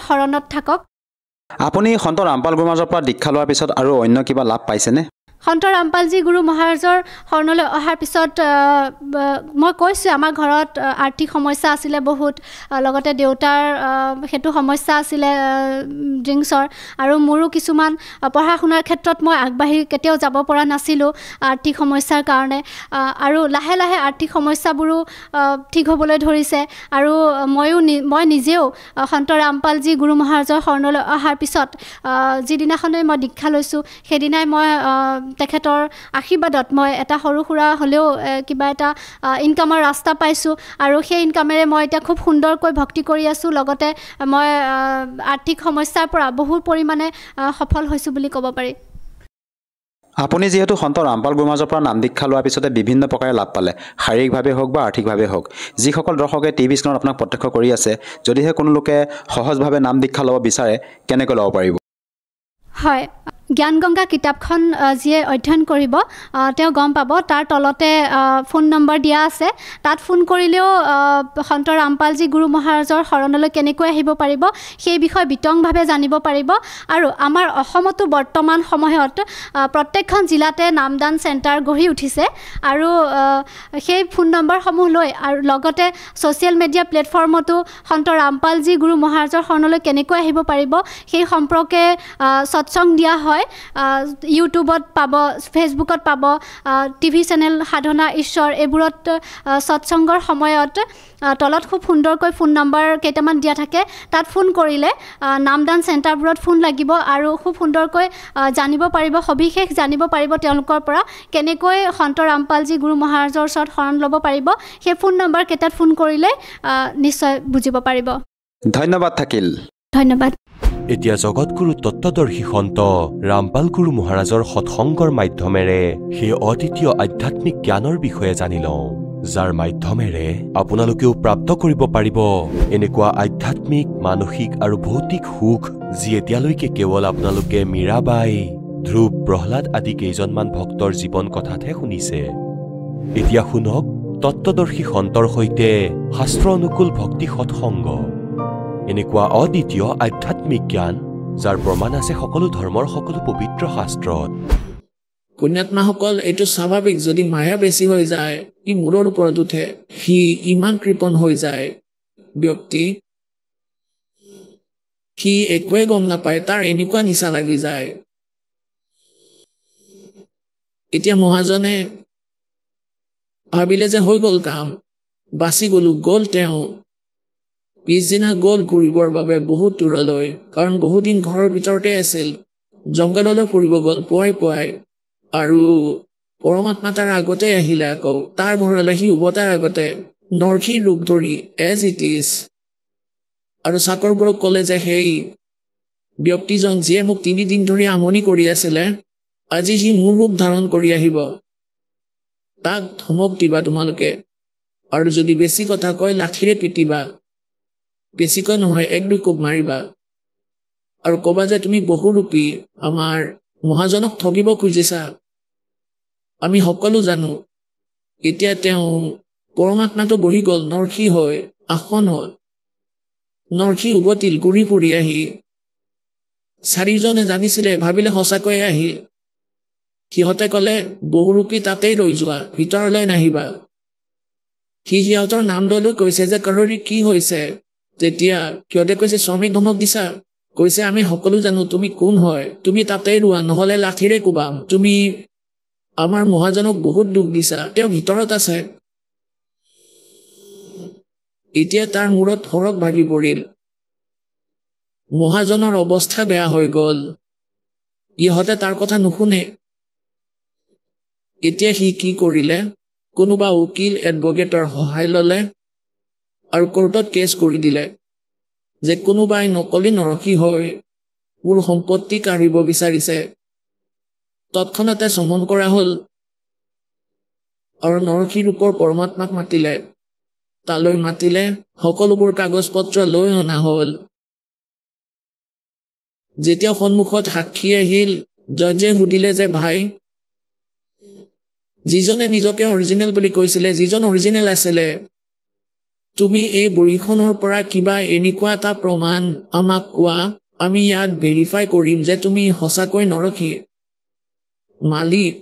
শৰণত থাকক। আপুনি সন্ত ৰামপাল গুৰুমহাৰাজৰ পৰা দীক্ষা লোৱাৰ পিছত আৰু অন্য কিবা লাভ পাইছেনে? সন্ত ৰামপালজী গুৰু মহাৰাজৰ শৰণলৈ অহাৰ পিছত মই কৈছোঁ আমাৰ ঘৰত আৰ্থিক সমস্যা আছিলে বহুত, লগতে দেউতাৰ সেইটো সমস্যা আছিলে ড্ৰিংকছৰ, আৰু মোৰো কিছুমান পঢ়া শুনাৰ ক্ষেত্ৰত মই আগবাঢ়ি কেতিয়াও যাব পৰা নাছিলোঁ আৰ্থিক সমস্যাৰ কাৰণে। আৰু লাহে লাহে আৰ্থিক সমস্যাবোৰো ঠিক হ'বলৈ ধৰিছে, আৰু মই নিজেও সন্ত ৰামপালজী গুৰু মহাৰাজৰ শৰণলৈ অহাৰ পিছত যিদিনাখনেই মই দীক্ষা লৈছোঁ সেইদিনাই মই তেখেতৰ আশীৰ্বাদত মই এটা সৰু সুৰা হ'লেও কিবা এটা ইনকামৰ ৰাস্তা পাইছোঁ, আৰু সেই ইনকামেৰে মই এতিয়া খুব সুন্দৰকৈ ভক্তি কৰি আছোঁ। লগতে মই আৰ্থিক সমস্যাৰ পৰা বহু পৰিমাণে সফল হৈছোঁ বুলি ক'ব পাৰি। আপুনি যিহেতু সন্ত ৰামপাল গুৰুমহাৰাজৰ পৰা নাম দীক্ষা লোৱাৰ পিছতে বিভিন্ন প্ৰকাৰে লাভ পালে, শাৰীৰিকভাৱে হওক বা আৰ্থিকভাৱে হওক। যিসকল দৰ্শকে টিভি স্ক্ৰীণত আপোনাক প্ৰত্যক্ষ কৰি আছে, যদিহে কোনো লোকে সহজভাৱে নাম দীক্ষা ল'ব বিচাৰে, কেনেকৈ ল'ব পাৰিব? হয়, জ্ঞানগংগা কিতাপখন যিয়ে অধ্যয়ন কৰিব তেওঁ গম পাব, তাৰ তলতে ফোন নম্বৰ দিয়া আছে। তাত ফোন কৰিলেও সন্ত ৰামপালজী গুৰু মহাৰাজৰ শৰণলৈ কেনেকৈ আহিব পাৰিব সেই বিষয়ে বিতংভাৱে জানিব পাৰিব। আৰু আমাৰ অসমতো বৰ্তমান সময়ত প্ৰত্যেকখন জিলাতে নামদান চেণ্টাৰ গঢ়ি উঠিছে, আৰু সেই ফোন নম্বৰসমূহ লৈ আৰু লগতে ছ'চিয়েল মিডিয়া প্লেটফৰ্মতো সন্ত ৰামপালজী গুৰু মহাৰাজৰ শৰণলৈ কেনেকৈ আহিব পাৰিব সেই সম্পৰ্কে সৎসং দিয়া হয়। ইউটিউবত পাব, ফেচবুকত পাব, টিভি চেনেল সাধনা ঈশ্বৰ এইবোৰত সৎসংগৰ সময়ত তলত খুব সুন্দৰকৈ ফোন নম্বৰ কেইটামান দিয়া থাকে। তাত ফোন কৰিলে নামদান চেণ্টাৰবোৰত ফোন লাগিব, আৰু খুব সুন্দৰকৈ জানিব পাৰিব, সবিশেষ জানিব পাৰিব তেওঁলোকৰ পৰা কেনেকৈ সন্ত ৰামপালজী গুৰু মহাৰাজৰ ওচৰত শৰণ ল'ব পাৰিব। সেই ফোন নম্বৰ কেইটাত ফোন কৰিলে নিশ্চয় বুজিব পাৰিব। ধন্যবাদ থাকিল। ধন্যবাদ। এতিয়া জগতগুৰু তত্ত্বদৰ্শী সন্ত ৰামপাল গুৰু মহাৰাজৰ সৎসংগৰ মাধ্যমেৰে সেই অদ্বিতীয় আধ্যাত্মিক জ্ঞানৰ বিষয়ে জানি লওঁ, যাৰ মাধ্যমেৰে আপোনালোকেও প্ৰাপ্ত কৰিব পাৰিব এনেকুৱা আধ্যাত্মিক, মানসিক আৰু ভৌতিক সুখ যি এতিয়ালৈকে কেৱল আপোনালোকে মীৰাবাই, ধ্ৰুৱ, প্ৰহ্লাদ আদি কেইজনমান ভক্তৰ জীৱন কথাতহে শুনিছে। এতিয়া শুনক তত্ত্বদৰ্শী সন্তৰ সৈতে শাস্ত্ৰ অনুকূল ভক্তি সৎসংগ, এনেকুৱা অদ্বিতীয় আধ্যাত্মিক জ্ঞান যাৰ প্ৰমাণ আছে সকলো ধৰ্মৰ সকলো পবিত্ৰ শাস্ত্ৰত। পুণ্যাত্মাসকল, এইটো স্বাভাৱিক। যদি মায়া বেছি হৈ যায়, ই মূৰৰ ওপৰত উঠে, সি ইমান কৃপণ হৈ যায় ব্যক্তি সি একোৱে গম নাপায়, তাৰ এনেকুৱা নিচা লাগি যায়। এতিয়া মহাজনে ভাবিলে যে হৈ গ'ল কাম, বাচি গ'ল তেওঁ। পিছদিনা গ'ল ঘূৰিবৰ বাবে বহুত দূৰলৈ, কাৰণ বহুত দিন ঘৰৰ ভিতৰতে আছিল। জংঘললৈ ফুৰিব গ'ল পুৱাই আৰু পৰমাত্মা তাৰ আগতে আহিলে আকৌ, তাৰ ঘৰলৈ সি উভতাৰ আগতে নৰসীৰ ৰূপ ধৰি এজ ইট ইজ, আৰু চাকৰবোৰক ক'লে যে সেই ব্যক্তিজন যিয়ে মোক 3 দিন ধৰি আমনি কৰি আছিলে, আজি সি মোৰ ৰূপ ধাৰণ কৰি আহিব, তাক ধমক দিবা তোমালোকে, আৰু যদি বেছি কথা কয় লাঠিৰে পিটিবা, বেছিকৈ নহয় 1-2 কোব মাৰিবা, আৰু ক'বা যে তুমি বহুৰূপী, আমাৰ মহাজনক ঠগিব খুজিছা, আমি সকলো জানো। এতিয়া তেওঁ পৰমাত্মাটো বহি গ'ল নৰসী হৈ, আসন হ'ল। নৰসী উভতিল ঘূৰি ফুৰি আহি, 4জনে জানিছিলে, ভাবিলে সঁচাকৈয়ে আহিল। সিহঁতে ক'লে বহুৰূপী তাতেই ৰৈ যোৱা, ভিতৰলৈ নাহিবা। সিহঁতৰ নাম লৈ কৈছে যে কাৰোৰী কি হৈছে। তেতিয়া সিহঁতে কৈছে স্বামীক ধমক দিছা, কৈছে আমি সকলো জানো তুমি কোন হয়, তুমি তাতেই ৰোৱা, নহ'লে লাঠিৰে কোবাম, তুমি আমাৰ মহাজনক বহুত দুখ দিছা, তেওঁ ভিতৰত আছে। এতিয়া তাৰ মূৰত সৰগ ভাগি পৰিল, মহাজনৰ অৱস্থা বেয়া হৈ গ'ল। ইহঁতে তাৰ কথা নুশুনে। এতিয়া সি কি কৰিলে, কোনোবা উকিল এডভকেটৰ সহায় ল'লে আৰু কোৰ্টত কেছ কৰি দিলে যে কোনোবাই নকলি নৰসী হৈ মোৰ সম্পত্তি কাঢ়িব বিচাৰিছে। তৎক্ষণাতে চমন কৰা হ'ল আৰু নৰসী ৰূপৰ পৰমাত্মাক মাতিলে। তালৈ মাতিলে, সকলোবোৰ কাগজ পত্ৰ লৈ অনা হ'ল। যেতিয়া সন্মুখত সাক্ষী আহিল, জজে সুধিলে যে ভাই, যিজনে নিজকে অৰিজিনেল বুলি কৈছিলে, যিজন অৰিজিনেল আছিলে, তুমি এই বহীখনৰ পৰা কিবা এনেকুৱা এটা প্ৰমাণ আমাক কোৱা, আমি ইয়াত ভেৰিফাই কৰিম যে তুমি সঁচাকৈ নৰসী। মালিক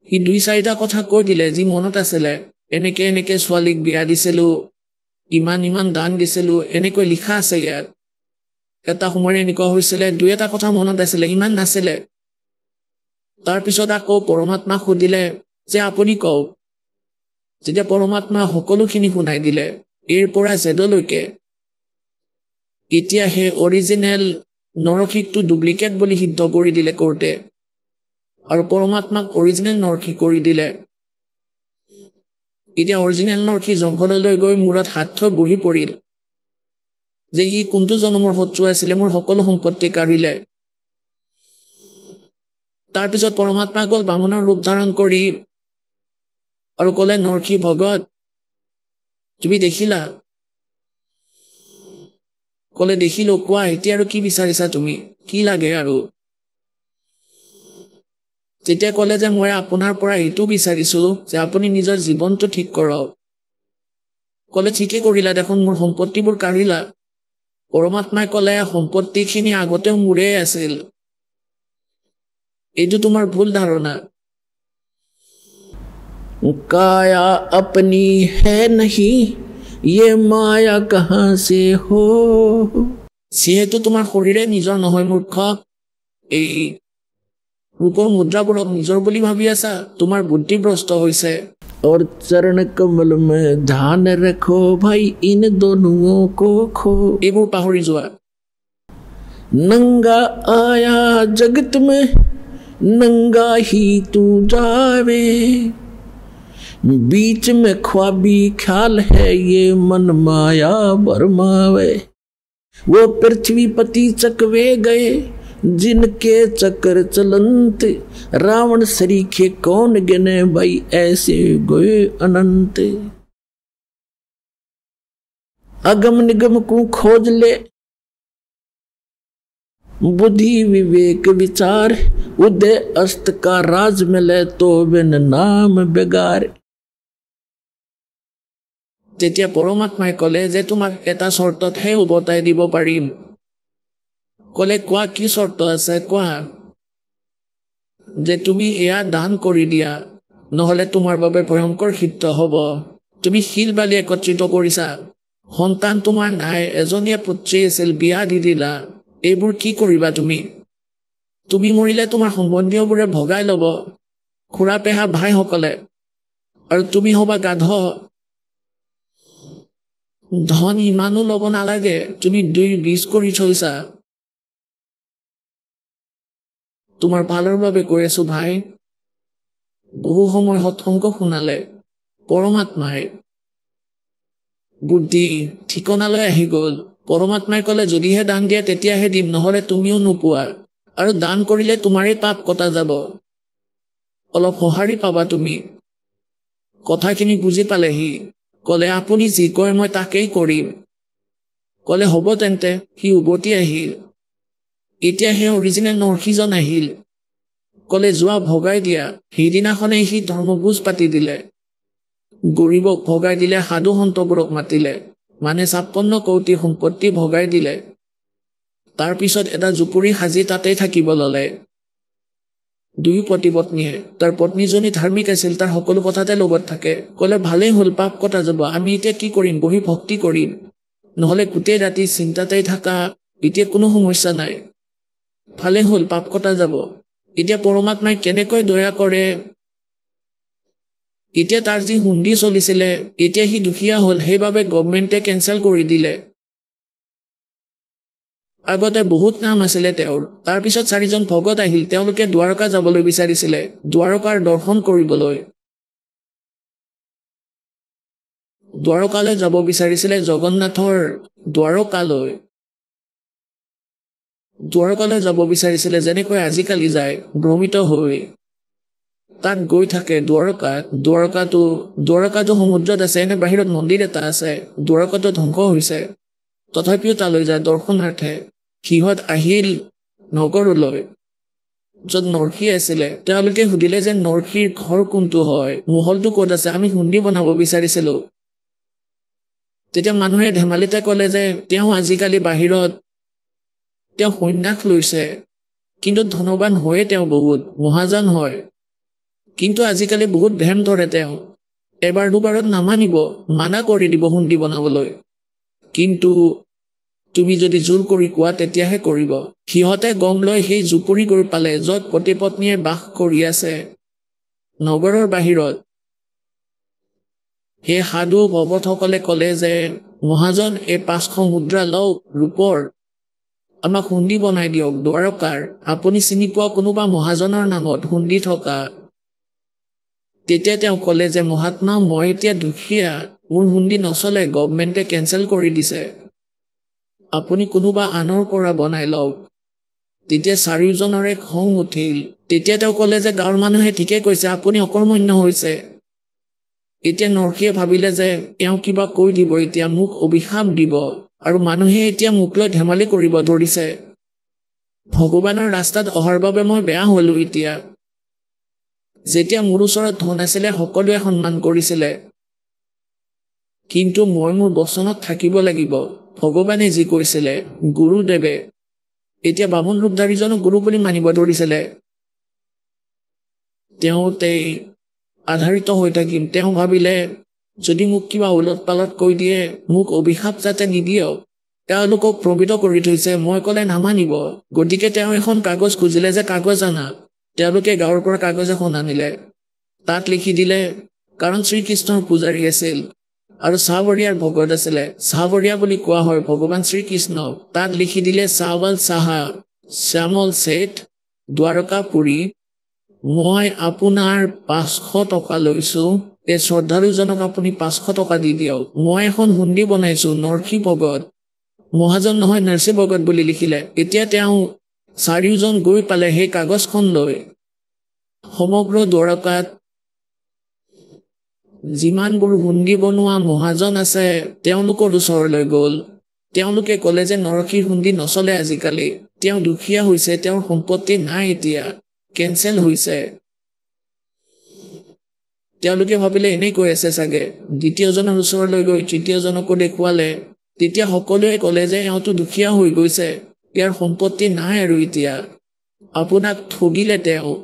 সি 2-4টা কথা কৈ দিলে যি মনত আছিলে, এনেকে ছোৱালীক বিয়া দিছিলো, ইমান দান দিছিলো, এনেকৈ লিখা আছে ইয়াত। এটা সময়ত এনেকুৱা হৈছিলে, 2-এটা কথা মনত আছিলে, ইমান নাছিলে। তাৰপিছত আকৌ পৰমাত্মাক সুধিলে যে আপুনি কওক। যেতিয়া পৰমাত্মা সকলোখিনি শুনাই দিলে, এৰ পৰা জেডলৈকে, এতিয়া সেই অৰিজিনেল নৰসীকটো ডুপ্লিকেট বুলি সিদ্ধ কৰি দিলে কোৰ্টে, আৰু পৰমাত্মাক অৰিজিনেল নৰসী কৰি দিলে। এতিয়া অৰিজিনেল নৰসী জংঘললৈ গৈ মূৰত হাত থৈ বহি পৰিল যে ই কোনটো জন্মৰ শত্ৰু আছিলে, মোৰ সকলো সম্পত্তি কাঢ়িলে। তাৰপিছত পৰমাত্মা গ'ল বামুণৰ ৰূপ ধাৰণ কৰি আৰু ক'লে নৰসী ভগত তুমি দেখিলা? ক'লে দেখিলো, কোৱা এতিয়া আৰু কি বিচাৰিছা তুমি, কি লাগে আৰু? তেতিয়া ক'লে যে মই আপোনাৰ পৰা এইটো বিচাৰিছো যে আপুনি নিজৰ জীৱনটো ঠিক কৰক। ক'লে ঠিকে কৰিলা দেখোন, মোৰ সম্পত্তিবোৰ কাঢ়িলা। পৰমাত্মাই ক'লে সম্পত্তিখিনি আগতেও মোৰে আছিল, এইটো তোমাৰ ভুল ধাৰণা। কায়া अपनी है नहीं, ये माया कहाँ से हो। যিহেতু তোমাৰ শৰীৰে নিজৰ নহয় মূৰ্খ, এই ৰূপৰ মুদ্ৰাবোৰক নিজৰ বুলি ভাবি আছা, তোমাৰ বুদ্ধি ভ্ৰষ্ট হৈছে। और चरण कमल में ध्यान रखो भाई इन दोनों को खो। এইবোৰ পাহৰি যোৱা। नंगा आया जगत में नंगा ही तू जावे, बीच में ख्वाबी ख्याल है ये मन माया भरमावे। वो पृथ्वी पति चकवे गए जिनके चक्कर चलंत, रावण सरीखे कौन गिने भाई ऐसे गए अनंत। अगम निगम को खोज ले बुद्धि विवेक विचार, उदय अस्त का राज मिले तो बिन नाम बेगार। তেতিয়া পৰমাত্মাই ক'লে যে তোমাক এটা চৰ্ততহে উভতাই দিব পাৰিম। ক'লে কোৱা কি চৰ্ত আছে কোৱা। যে তুমি এয়া দান কৰি দিয়া, নহ'লে তোমাৰ বাবে ভয়ংকৰ সিদ্ধ হ'ব। তুমি শিল বালি একত্ৰিত কৰিছা, সন্তান তোমাৰ নাই, এজনীয়ে পুত্ৰী আছিল, বিয়া দি দিলা, এইবোৰ কি কৰিবা তুমি? তুমি মৰিলে তোমাৰ সম্বন্ধীয়বোৰে ভগাই ল'ব, খুৰা পেহা ভাইসকলে, আৰু তুমি হবা গাধ। ধন ইমানো ল'ব নালাগে, তুমি 2-20 কৰি থৈছা। তোমাৰ ভালৰ বাবে কৈ আছো ভাই। বহু সময় সৎসংগ শুনালে পৰমাত্মাই বুদ্ধি ঠিকনালৈ আহি গ'ল। পৰমাত্মাই ক'লে যদিহে দান দিয়া তেতিয়াহে দিম, নহ'লে তুমিও নোপোৱা। আৰু দান কৰিলে তোমাৰেই পাপ কটা যাব, অলপ সঁহাৰি পাবা তুমি। কথাখিনি বুজি পালেহি, ক'লে আপুনি যি কয় মই তাকেই কৰিম। ক'লে হ'ব তেন্তে। সি উভতি আহিল। এতিয়া সেই অৰিজিনেল নৰসীজন আহিল, ক'লে যোৱা ভগাই দিয়া। সেইদিনাখনেই সি ধৰ্মভোজ পাতি দিলে, গৰীবক ভগাই দিলে, সাধু সন্তবোৰক মাতিলে, মানে 56 কোটি সম্পত্তি ভগাই দিলে। তাৰ পিছত এটা জুপুৰি সাজি তাতেই থাকিব ল'লে। 2 পতি-পত্নীয়ে। তাৰ পত্নীজনী ধাৰ্মিক আছিল, তাৰ সকলো কথাতে লগত থাকে। ক'লে ভালেই হ'ল, পাপ কটা যাব। আমি এতিয়া কি কৰিম? বহি ভক্তি কৰিম, নহ'লে গোটেই ৰাতি চিন্তাতেই থাকা। এতিয়া কোনো সমস্যা নাই, ভালেই হ'ল, পাপ কটা যাব। এতিয়া পৰমাত্মাই কেনেকৈ দয়া কৰে। এতিয়া তাৰ যি হুণ্ডি চলিছিলে, এতিয়া সি দুখীয়া হ'ল, সেইবাবে গভৰ্ণমেণ্টে কেঞ্চেল কৰি দিলে। আগতে বহুত নাম আছিলে তেওঁৰ। তাৰ পিছত 4জন ভগত আহিল, তেওঁলোকে দ্বাৰকা যাবলৈ বিচাৰিছিলে, দ্বাৰকাৰ দৰ্শন কৰিবলৈ। দ্বাৰকালৈ যাব বিচাৰিছিলে, জগন্নাথৰ দ্বাৰকালৈ। দ্বাৰকালৈ যাব বিচাৰিছিলে, যেনেকৈ আজিকালি যায় ভ্ৰমিত হৈ। তাত গৈ থাকে দ্বাৰকাত। দ্বাৰকাটো সমুদ্ৰত আছে, এনে বাহিৰত মন্দিৰ এটা আছে। দ্বাৰকাটো ধ্বংস হৈছে, তথাপিও তালৈ যায় দৰ্শনাৰ্থে। সিহঁত আহিল নগৰলৈ, য'ত নৰসী আছিলে। তেওঁলোকে সুধিলে যে নৰসীৰ ঘৰ কোনটো হয়, মহলটো ক'ত আছে, আমি হুণ্ডি বনাব বিচাৰিছিলো। তেতিয়া মানুহে ধেমালিতে ক'লে যে তেওঁ আজিকালি বাহিৰত, তেওঁ সন্ন্যাস লৈছে, কিন্তু ধনৱান হয়ে, তেওঁ বহুত মহাজন হয়। কিন্তু আজিকালি বহুত ভেম ধৰে তেওঁ। এবাৰ দুবাৰত নামানিব, মানা কৰি দিব হুণ্ডি বনাবলৈ। কিন্তু তুমি যদি জোৰ কৰি কোৱা তেতিয়াহে কৰিব। সিহঁতে গম লৈ সেই জুপুৰি গৈ পালে, য'ত পতি-পত্নীয়ে বাস কৰি আছে নগৰৰ বাহিৰত। সেই সাধু ভকতসকলে ক'লে যে মহাজন, এই 500 মুদ্ৰা লওক ৰূপৰ, আমাক হুণ্ডি বনাই দিয়ক দ্বাৰকাৰ। আপুনি চিনি পোৱা কোনোবা মহাজনৰ নামত হুণ্ডি থকা? তেতিয়া তেওঁ ক'লে যে মহাত্মা, মই এতিয়া দুখীয়া, মোৰ হুণ্ডি নচলে, গভৰ্ণমেণ্টে কেঞ্চেল কৰি দিছে, আপুনি কোনোবা আনৰ পৰা বনাই লওক। তেতিয়া 4জনৰে খং উঠিল। তেতিয়া তেওঁ ক'লে যে গাঁৱৰ মানুহে ঠিকে কৈছে, আপুনি অকৰ্মণ্য হৈছে। এতিয়া নৰসীয়ে ভাবিলে যে এওঁ কিবা কৈ দিব, এতিয়া মোক অভিশাপ দিব, আৰু মানুহে এতিয়া মোক লৈ ধেমালি কৰিব ধৰিছে। ভগৱানৰ ৰাস্তাত অহাৰ বাবে মই বেয়া হ'লো। এতিয়া যেতিয়া মোৰ ওচৰত ধন আছিলে, সকলোৱে সন্মান কৰিছিলে, কিন্তু মই মোৰ বচনত থাকিব লাগিব। ভগৱানে যি কৈছিলে, গুৰুদেৱে। এতিয়া বামুণ ৰূপধাৰীজনক গুৰু বুলি মানিব ধৰিছিলে। তেওঁতেই আধাৰিত হৈ থাকিম। তেওঁ ভাবিলে যদি মোক কিবা ওলট পালট কৈ দিয়ে, মোক অভিশাপ যাতে নিদিয়ক। তেওঁলোকক প্ৰৱিত কৰি থৈছে। মই ক'লে নামানিব, গতিকে তেওঁ এখন কাগজ খুজিলে যে কাগজ আনা। তেওঁলোকে গাঁৱৰ পৰা কাগজ এখন আনিলে, তাত লিখি দিলে, কাৰণ শ্ৰীকৃষ্ণৰ পূজাৰী আছিল আৰু চাহবৰীয়াৰ ভগত আছিলে, চাহবৰীয়া বুলি কোৱা হয় ভগৱান শ্ৰীকৃষ্ণক। তাত লিখি দিলে, চাৱল চাহা শ্যামল শেঠ, দ্বাৰকাপুৰী, মই আপোনাৰ 500 টকা লৈছো। এই শ্ৰদ্ধালুজনক আপুনি 500 টকা দি দিয়ক। মই এখন হুণ্ডি বনাইছো, নৰসী ভগত, মহাজন নহয় নৰসী ভগত বুলি লিখিলে। এতিয়া তেওঁ 4জন গৈ পালে সেই কাগজখন লৈ। সমগ্ৰ দ্বাৰকাত যিমানবোৰ হুণ্ডি বনোৱা মহাজন আছে, তেওঁলোকৰ ওচৰলৈ গ'ল। তেওঁলোকে ক'লে যে নৰসীৰ হুণ্ডি নচলে আজিকালি, তেওঁ দুখীয়া হৈছে, তেওঁৰ সম্পত্তি নাই, এতিয়া কেঞ্চেল হৈছে। তেওঁলোকে ভাবিলে এনেই কৈ আছে চাগে। দ্বিতীয়জনৰ ওচৰলৈ গৈ তৃতীয়জনকো দেখুৱালে। তেতিয়া সকলোৱে ক'লে যে এওঁতো দুখীয়া হৈ গৈছে, ইয়াৰ সম্পত্তি নাই আৰু এতিয়া আপোনাক ঠগিলে তেওঁ।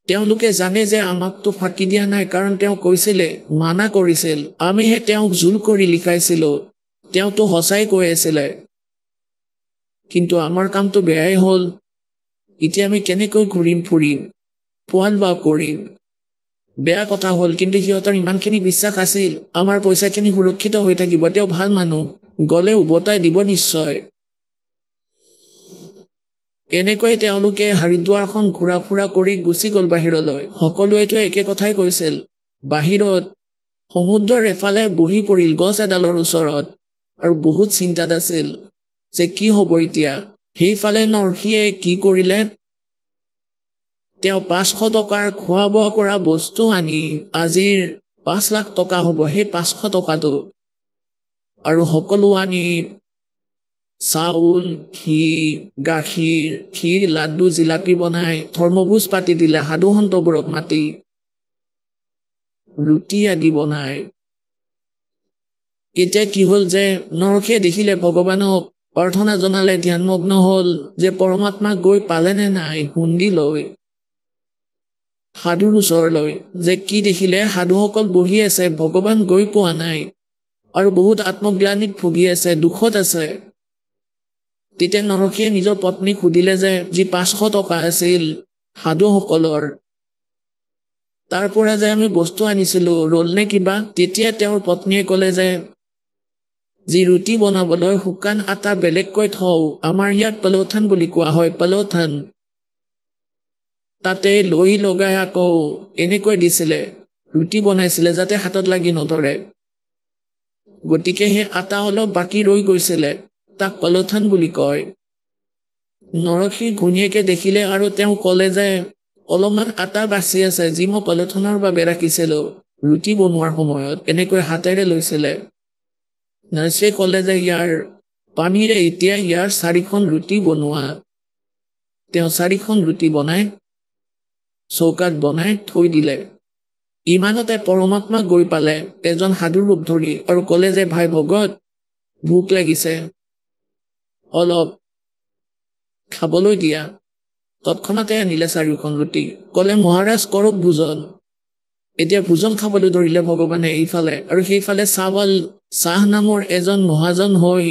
তেওঁলোকে জানে যে আমাকতো ফাঁকি দিয়া নাই, কাৰণ তেওঁ কৈছিলে, মানা কৰিছিল, আমিহে তেওঁক জোৰ কৰি লিখাইছিলো। তেওঁতো সঁচাই কৈ আছিলে। কিন্তু আমাৰ কামটো বেয়াই হ'ল। এতিয়া আমি কেনেকৈ ঘূৰিম ফুৰিম, পোৱাল বা কৰিম? বেয়া কথা হ'ল, কিন্তু সিহঁতৰ ইমানখিনি বিশ্বাস আছিল আমাৰ পইচাখিনি সুৰক্ষিত হৈ থাকিব, তেওঁ ভাল মানুহ, গ'লে উভতাই দিব নিশ্চয়। এনেকৈ তেওঁলোকে হাৰিদ্বাৰখন ঘূৰা ফুৰা কৰি গুচি গ'ল বাহিৰলৈ। সকলোৱেতো একে কথাই কৈছিল। বাহিৰত সমুদ্ৰৰ এফালে বহি পৰিল গছ এডালৰ ওচৰত আৰু বহুত চিন্তাত আছিল যে কি হ'ব এতিয়া। সেইফালে নৰসিয়ে কি কৰিলে, তেওঁ 500 টকাৰ খোৱা বোৱা কৰা বস্তু আনি, আজিৰ 5 লাখ টকা হ'ব সেই 500 টকাটো, আৰু সকলো আনি চাউল, ঘি, গাখীৰ, ক্ষীৰ, লাড্ডু, জিলাপি বনাই ধৰ্মভোজ পাতি দিলে। সাধু সন্তবোৰক মাতি ৰুটি আদি বনাই। এতিয়া কি হ'ল যে নৰসিয়ে দেখিলে, ভগৱানক প্ৰাৰ্থনা জনালে, ধ্যানমগ্ন হ'ল যে পৰমাত্মাক গৈ পালেনে নাই শুন্ধি লৈ সাধুৰ ওচৰলৈ। যে কি দেখিলে, সাধুসকল বহি আছে, ভগৱান গৈ পোৱা নাই আৰু বহুত আত্মগ্লানিত ভুগি আছে, দুখত আছে। তেতিয়া নৰসিয়ে নিজৰ পত্নীক সুধিলে যে যি 500 টকা আছিল সাধুসকলৰ, তাৰ পৰা যে আমি বস্তু আনিছিলো ৰ'ল নে কিবা? তেতিয়া তেওঁৰ পত্নীয়ে ক'লে যে যি ৰুটি বনাবলৈ শুকান আটা বেলেগকৈ থওঁ, আমাৰ ইয়াত পলৌথান বুলি কোৱা হয়, পলৌথান, তাতে লৈ লগাই আকৌ এনেকৈ দিছিলে, ৰুটি বনাইছিলে যাতে হাতত লাগি নধৰে। গতিকে সেই আটা অলপ বাকী ৰৈ গৈছিলে, তাক পলৌথান বুলি কয়। নৰসিৰ ঘৈণীয়েকে দেখিলে আৰু তেওঁ ক'লে যে অলপমান আটা বাচি আছে, যি মই পলৌথানৰ বাবে ৰাখিছিলো ৰুটি বনোৱাৰ সময়ত, এনেকৈ হাতেৰে লৈছিলে। নৰসিয়ে ক'লে যে ইয়াৰ পানীৰে এতিয়া ইয়াৰ 4খন ৰুটি বনোৱা। তেওঁ 4খন ৰুটি বনাই চৌকাত বনাই থৈ দিলে। ইমানতে পৰমাত্মা গৈ পালে এজন সাধুৰ ৰূপ ধৰি আৰু ক'লে যে ভাই ভগত, ভোক লাগিছে, অলপ খাবলৈ দিয়া। তৎক্ষণাতে আনিলে 4খন ৰুটি, ক'লে মহাৰাজ কৰক ভোজন। এতিয়া ভোজন খাবলৈ ধৰিলে ভগৱানে এইফালে, আৰু সেইফালে চাহ নামৰ এজন মহাজন হৈ,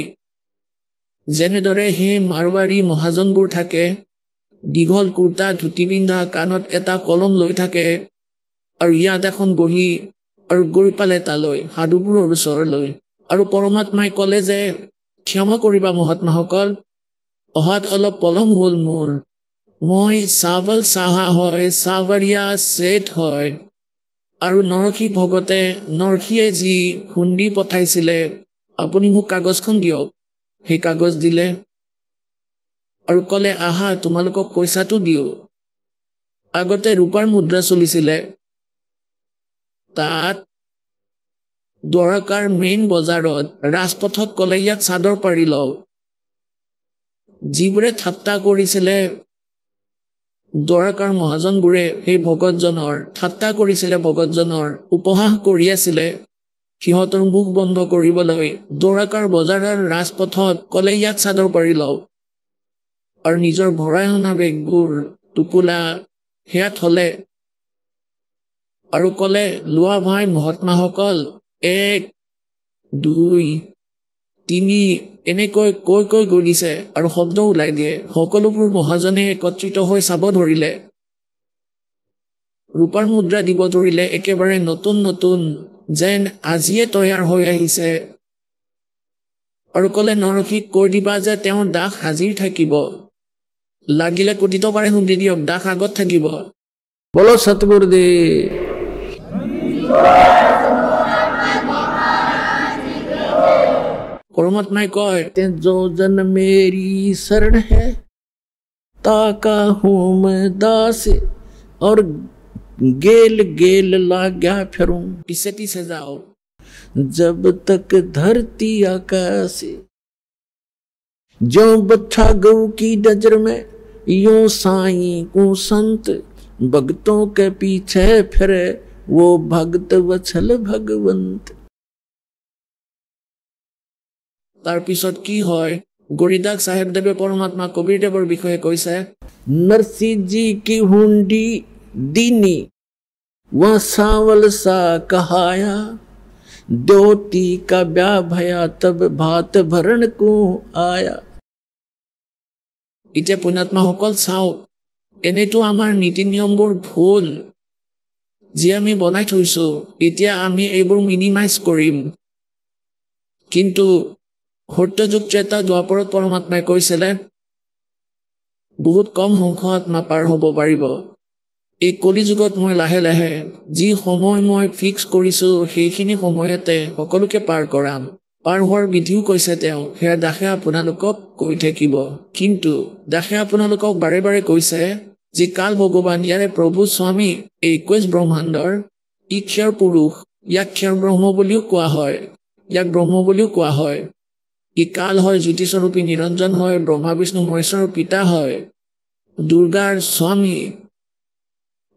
যেনেদৰে সেই মাৰৱাৰী মহাজনবোৰ থাকে, দীঘল কুৰ্তা ধুতি পিন্ধা, কাণত এটা কলম লৈ থাকে, আৰু ইয়াত এখন বহি, আৰু গৈ পালে তালৈ সাধুবোৰৰ ওচৰলৈ। আৰু পৰমাত্মাই ক'লে যে ক্ষমা কৰিবা মহাত্মাসকল, অহাত অলপ পলম হ'ল মোৰ, মই চাৱল চাহা হয়, চাৱৰীয়া শেঠ হয়। আৰু নৰসিয়ে যি খুন্দি পঠাইছিলে, আপুনি মোক কাগজখন দিয়ক। সেই কাগজ দিলে আৰু ক'লে আহা তোমালোকক পইচাটো দিওঁ। আগতে ৰূপাৰ মুদ্ৰা চলিছিলে, তাত দ্বাৰকাৰ মেইন বজাৰত ৰাজপথত ক'লে ইয়াত চাদৰ পাৰি লওঁ। যিবোৰে ঠাট্টা কৰিছিলে, দ্বাৰকাৰ মহাজনবোৰে সেই ভগতজনৰ ঠাট্টা কৰিছিলে, ভগতজনৰ উপহাস কৰি আছিলে, সিহঁতৰ মুখ বন্ধ কৰিবলৈ দ্বাৰকাৰ বজাৰৰ ৰাজপথত ক'লে ইয়াত চাদৰ পাৰি লওঁ। আৰু নিজৰ ভৰাই অনা বেগবোৰ টোপোলা সেয়া থলে আৰু ক'লে লোৱা ভাই মহাত্মাসকল, 1 2 3 এনেকৈ কৈ গলিছে আৰু শব্দ ওলাই দিয়ে। সকলোবোৰ মহাজনে একত্ৰিত হৈ চাব ধৰিলে, ৰূপাৰ মুদ্ৰা দিব ধৰিলে, একেবাৰে নতুন নতুন যেন আজিয়ে তৈয়াৰ হৈ আহিছে। আৰু ক'লে নৰসিক কৈ দিবা যে তেওঁৰ দাস হাজিৰ থাকিব, লাগিলে কোটি টকাৰে খুন্দি দিয়ক, দাস আগত থাকিব। বলো সতগুৰুদেৱ। পৰমাত্মাই কয় जो जन मेरी शरण है ताका हूँ मैं दास, और गेल गेल लाग्या फिरूं, पीछे पीछे जाओ जब तक धरती आकाश। जो बच्चा गऊ की नजर में यूं साईं को संत, भक्तों के पीछे फिरे वो भक्त वत्सल भगवंत। তাৰ পিছত কি হয়, গৰিদাস চাহেবদেৱে পৰমাত্মা কবিৰদেৱৰ বিষয়ে কৈছে, नरसी जी की हुंडी दीनी वह सावल सा कहाया, द्योती का ब्याह भया तब भात भरण को आया। এতিয়া পুণ্যাত্মাসকল চাওক, এনেতো আমাৰ নীতি নিয়মবোৰ ভুল যি আমি বনাই থৈছো, এতিয়া আমি এইবোৰ মিনিমাইজ কৰিম। কিন্তু সত্যযুগ ত্ৰেতা দ্বাপৰত পৰমাত্মাই কৈছিলে বহুত কম সংখ্যক আত্মা পাৰ হ'ব পাৰিব। এই কলি যুগত মই লাহে লাহে যি সময় মই ফিক্স কৰিছো সেইখিনি সময়তে সকলোকে পাৰ কৰাম। পাৰ হোৱাৰ বিধিও কৈছে তেওঁ, সেয়া দাসে আপোনালোকক কৈ থাকিব। কিন্তু দাসে আপোনালোকক বাৰে বাৰে কৈছে যে কাল ভগৱান ইয়াৰে প্ৰভু স্বামী, এই 21 ব্ৰহ্মাণ্ডৰ ই ক্ষৰ পুৰুষ, ইয়াক ক্ষৰ ব্ৰহ্ম বুলিও কোৱা হয়, ইয়াক ব্ৰহ্ম বুলিও কোৱা হয়। ই কাল হয়, জ্যোতিস্বৰূপী নিৰঞ্জন হয়, ব্ৰহ্মা বিষ্ণু মহেশ্বৰৰ পিতা হয়, দুৰ্গাৰ স্বামী।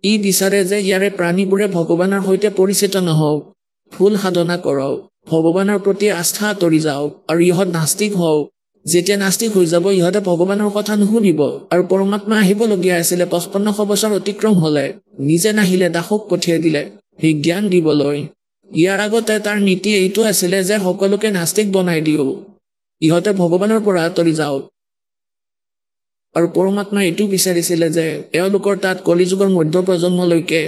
ই বিচাৰে যে ইয়াৰে প্ৰাণীবোৰে ভগৱানৰ সৈতে পৰিচিত নহওক, ভুল সাধনা কৰক, ভগৱানৰ প্ৰতি আস্থা আঁতৰি যাওক আৰু ইহঁত নাস্তিক হওক। যেতিয়া নাস্তিক হৈ যাব ইহঁতে ভগৱানৰ কথা নুশুনিব। আৰু পৰমাত্মা আহিবলগীয়া আছিলে 5500 বছৰ অতিক্ৰম হলে, নিজে নাহিলে, দাসক পঠিয়াই দিলে সেই জ্ঞান দিবলৈ। ইয়াৰ আগতে তাৰ নীতি এইটো আছিলে যে সকলোকে নাস্তিক বনাই দিও, ইহঁতে ভগৱানৰ পৰা আঁতৰি যাওক। আৰু পৰমাত্মাই এইটো বিচাৰিছিলে যে এওঁলোকৰ তাত কলিযুগৰ মধ্য প্ৰজন্মলৈকে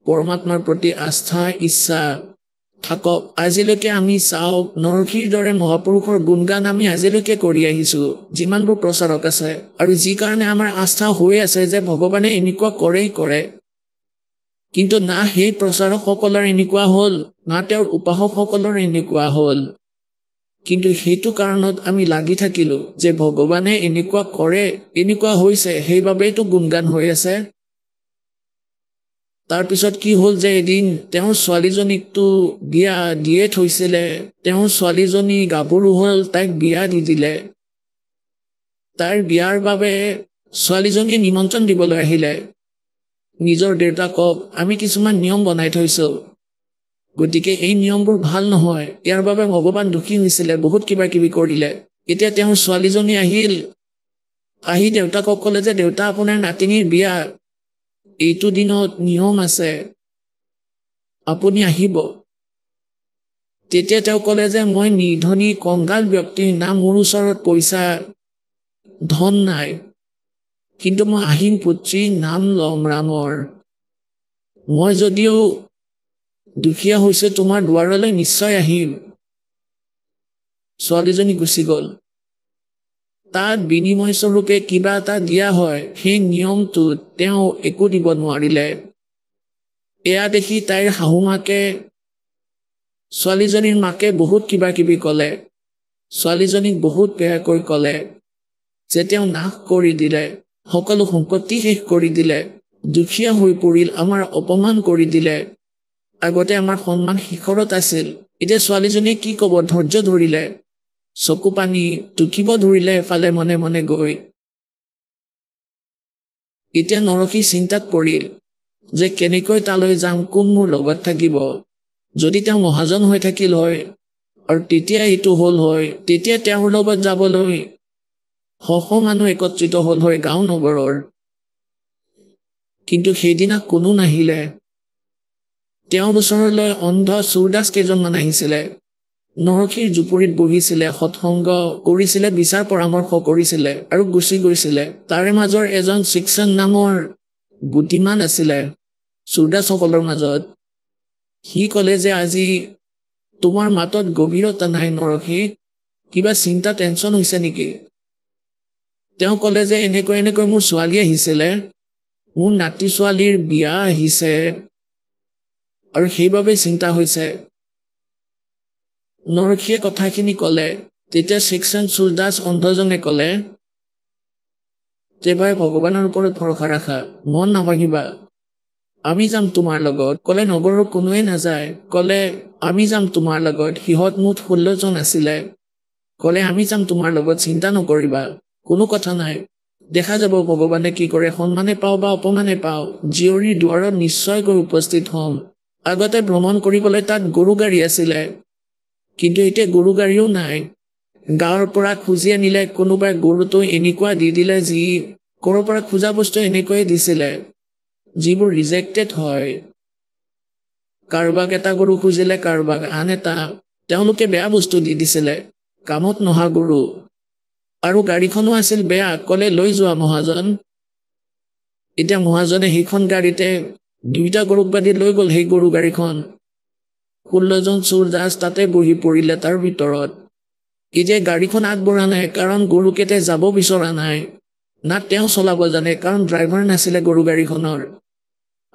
পৰমাত্মাৰ প্ৰতি আস্থা ইচ্ছা থাকক। আজিলৈকে আমি চাওক, নৰসিৰ দৰে মহাপুৰুষৰ গুণগান আমি আজিলৈকে কৰি আহিছো, যিমানবোৰ প্ৰচাৰক আছে, আৰু যি কাৰণে আমাৰ আস্থা হৈ আছে যে ভগৱানে এনেকুৱা কৰেই কৰে। কিন্তু না সেই প্ৰচাৰকসকলৰ এনেকুৱা হ'ল, না তেওঁৰ উপাসকসকলৰ এনেকুৱা হ'ল। কিন্তু সেইটো কাৰণত আমি লাগি থাকিলো যে ভগৱানে এনেকুৱা কৰে, এনেকুৱা হৈছে, সেইবাবেইতো গুণগান হৈ আছে। তাৰপিছত কি হ'ল যে এদিন তেওঁৰ ছোৱালীজনীকতো বিয়া দিয়ে থৈছিলে, তেওঁৰ ছোৱালীজনী গাভৰু হ'ল, তাইক বিয়া দি দিলে। তাইৰ বিয়াৰ বাবে ছোৱালীজনীয়ে নিমন্ত্ৰণ দিবলৈ আহিলে নিজৰ দেউতাকক, আমি কিছুমান নিয়ম বনাই থৈছো, গতিকে এই নিয়মবোৰ ভাল নহয়, ইয়াৰ বাবে ভগৱান দুখী হৈছিলে, বহুত কিবা কিবি কৰিলে। এতিয়া তেওঁৰ ছোৱালীজনী আহি দেউতাকক ক'লে যে দেউতা আপোনাৰ নাতিনীৰ বিয়া, এইটো দিনত নিয়ম আছে, আপুনি আহিব। তেতিয়া তেওঁ ক'লে যে মই নিৰ্ধনী কংগাল ব্যক্তি, না মোৰ ওচৰত পইচা ধন নাই, কিন্তু মই আহিম পুত্ৰী, নাম ল'ম ৰামৰ। মই যদিও দুখীয়া হৈছে তোমাৰ দুৱাৰলৈ নিশ্চয় আহিম। ছোৱালীজনী গুচি গ'ল। তাত বিনিময় স্বৰূপে কিবা এটা দিয়া হয়, সেই নিয়মটোত তেওঁ একো দিব নোৱাৰিলে। এয়া দেখি তাইৰ শাহুমাকে ছোৱালীজনীৰ মাকে বহুত কিবা কিবি ক'লে, ছোৱালীজনীক বহুত বেয়াকৈ ক'লে যে তেওঁ নাশ কৰি দিলে, সকলো সম্পত্তি শেষ কৰি দিলে, দুখীয়া হৈ পৰিল, আমাৰ অপমান কৰি দিলে। আগতে আমাৰ সন্মান শিখৰত আছিল, এতিয়া ছোৱালীজনীয়ে কি ক'ব, ধৈৰ্য ধৰিলে, চকু পানী টুকিব ধৰিলে এফালে মনে মনে গৈ। এতিয়া নৰসী চিন্তাত পৰিল যে কেনেকৈ তালৈ যাম, কোন মোৰ লগত থাকিব। যদি তেওঁ মহাজন হৈ থাকিল হয় আৰু তেতিয়া এইটো হ'ল হয়, তেতিয়া তেওঁৰ লগত যাবলৈ শ মানুহ একত্ৰিত হ'ল হয় গাঁও নগৰৰ। কিন্তু সেইদিনা কোনো নাহিলে। তেওঁৰ ওচৰলৈ অন্ধ চুৰদাস কেইজনমান আহিছিলে, নৰসীৰ জুপুৰিত বহিছিলে, সৎসংগ কৰিছিলে, বিচাৰ পৰামৰ্শ কৰিছিলে আৰু গুচি গৈছিলে। তাৰে মাজৰ এজন শিক্ষণ নামৰ বুদ্ধিমান আছিলে চুৰদাসসকলৰ মাজত। সি ক'লে যে আজি তোমাৰ মাতত গভীৰতা নাই নৰসী, কিবা চিন্তা টেনচন হৈছে নেকি? তেওঁ ক'লে যে এনেকৈ মোৰ ছোৱালী আহিছিলে, মোৰ নাতি ছোৱালীৰ বিয়া আহিছে আৰু সেইবাবে চিন্তা হৈছে। নৰসীয়ে কথাখিনি ক'লে। তেতিয়া শিক্ষণ চুৰদাস অন্ধজনে ক'লে যে ভাই ভগৱানৰ ওপৰত ভৰসা ৰাখা, মন নাভাঙিবা, আমি যাম তোমাৰ লগত। ক'লে নগৰৰ কোনোৱে নাযায়। ক'লে আমি যাম তোমাৰ লগত। সিহঁত মুঠ 16 জন আছিলে। ক'লে আমি যাম তোমাৰ লগত, চিন্তা নকৰিবা, কোনো কথা নাই, দেখা যাব ভগৱানে কি কৰে, সন্মানে পাওঁ বা অপমানে পাওঁ, জীয়ৰীৰ দুৱাৰত নিশ্চয় গৈ উপস্থিত হ'ম। আগতে ভ্ৰমণ কৰিবলৈ তাত গৰু গাড়ী আছিলে, কিন্তু এতিয়া গৰু গাড়ীও নাই। গাঁৱৰ পৰা খুজি আনিলে কোনোবাই গৰুটো এনেকুৱা দি দিলে, যি ক'ৰ পৰা খোজা বস্তু এনেকৈয়ে দিছিলে যিবোৰ ৰিজেক্টেড হয়। কাৰোবাক এটা গৰু খুজিলে, কাৰোবাক আন এটা, তেওঁলোকে বেয়া বস্তু দি দিছিলে, কামত নহা গৰু। আৰু গাড়ীখনো আছিল বেয়া ক'লে লৈ যোৱা মহাজন এতিয়া মহাজনে সেইখন গাড়ীতে 2টা গৰুক বান্ধি লৈ গ'ল সেই গৰু গাড়ীখন 16জন চোৰ জাহাজ তাতে বহি পৰিলে তাৰ ভিতৰত এতিয়া গাড়ীখন আগবঢ়া নাই কাৰণ গৰুকেইটা যাব বিচৰা নাই না তেওঁ চলাব জানে কাৰণ ড্ৰাইভাৰ নাছিলে গৰু গাড়ীখনৰ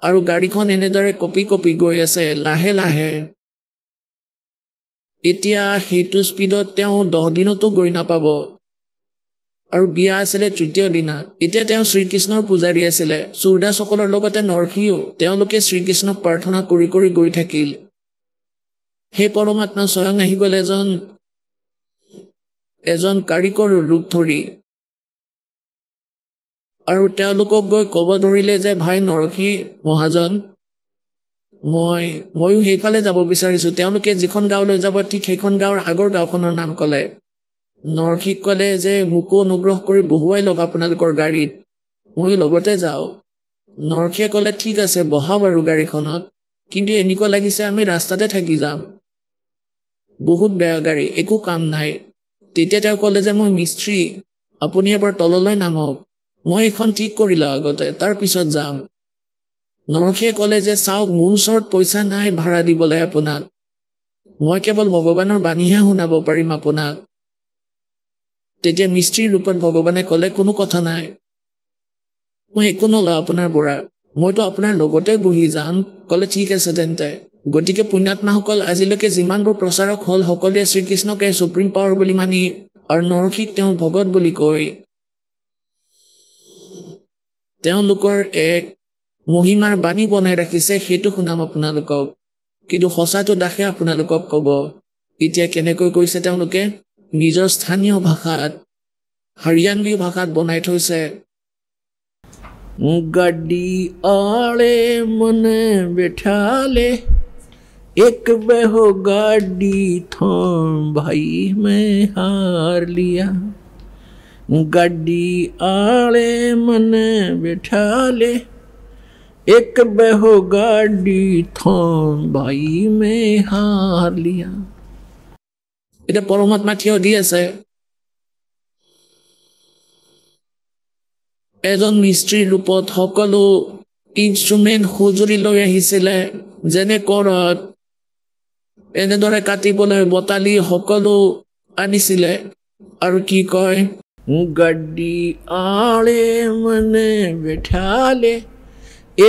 আৰু গাড়ীখন এনেদৰে কপি কপি গৈ আছে লাহে লাহে এতিয়া সেইটো স্পীডত তেওঁ 10 দিনতো গৈ নাপাব আৰু বিয়া আছিলে 3য় দিনা এতিয়া তেওঁ শ্ৰীকৃষ্ণৰ পূজাৰী আছিলে চুৰদাসকলৰ লগতে নৰসিও তেওঁলোকে শ্ৰীকৃষ্ণক প্ৰাৰ্থনা কৰি কৰি গৈ থাকিল হে পৰমাত্মা স্বয়ং আহি গ'ল এজন কাৰিকৰ ৰূপ ধৰি আৰু তেওঁলোকক গৈ ক'ব ধৰিলে যে ভাই নৰসি মহাজন ময়ো সেইফালে যাব বিচাৰিছো তেওঁলোকে যিখন গাঁৱলৈ যাব ঠিক সেইখন গাঁৱৰ আগৰ গাঁওখনৰ নাম ক'লে নৰসিক ক'লে যে মোকো অনুগ্ৰহ কৰি বহুৱাই লওক আপোনালোকৰ গাড়ীত মই লগতে যাওঁ নৰসিয়ে ক'লে ঠিক আছে বহা বাৰু গাড়ীখনত কিন্তু এনেকুৱা লাগিছে আমি ৰাস্তাতে থাকি যাম বহুত বেয়া গাড়ী একো কাম নাই তেতিয়া তেওঁ ক'লে যে মই মিস্ত্ৰী আপুনি এবাৰ তললৈ নামক মই এখন ঠিক কৰিলা আগতে তাৰ পিছত যাম নৰসিয়ে ক'লে যে চাওক মোৰ ওচৰত পইচা নাই ভাড়া দিবলৈ আপোনাক মই কেৱল ভগৱানৰ বাণীহে শুনাব পাৰিম আপোনাক তেতিয়া মিস্ত্ৰীৰ ৰূপত ভগৱানে ক'লে কোনো কথা নাই মই একো নলওঁ আপোনাৰ পৰা মইতো আপোনাৰ লগতে বহি যাম ক'লে ঠিক আছে তেন্তে গতিকে পুণ্যাত্মাসকল আজিলৈকে যিমানবোৰ প্ৰচাৰক হ'ল সকলোৱে শ্ৰীকৃষ্ণকে সুপ্ৰিম পাৱাৰ বুলি মানি আৰু নৰসিক তেওঁ ভগত বুলি কয় তেওঁলোকৰ এক মহিমাৰ বাণী বনাই ৰাখিছে সেইটো শুনাম আপোনালোকক কিন্তু সঁচাটো দাসে আপোনালোকক ক'ব এতিয়া কেনেকৈ কৈছে তেওঁলোকে নিজৰ স্থানীয় ভাষাত হৰিয়ানবী ভাষাত বনাই থৈছে গাড়ী আলে মনে বেঠালে एक बहो गाड़ी थों भाई मैं हार लिया गाड़ी आले मन बैठा ले एक बहो गाड़ी थों भाई मैं हार लिया এটা পৰমাত্মা থিয় দি আছে এজন মিস্ত্ৰীৰ ৰূপত সকলো ইনষ্ট্ৰুমেণ্ট সঁজুলি লৈ আহিছিলে যেনে কৰাত এনেদৰে কাটিবলৈ বটালি সকলো আনিছিলে আৰু কি কয় গাড়ী আলে মনে বেঠালে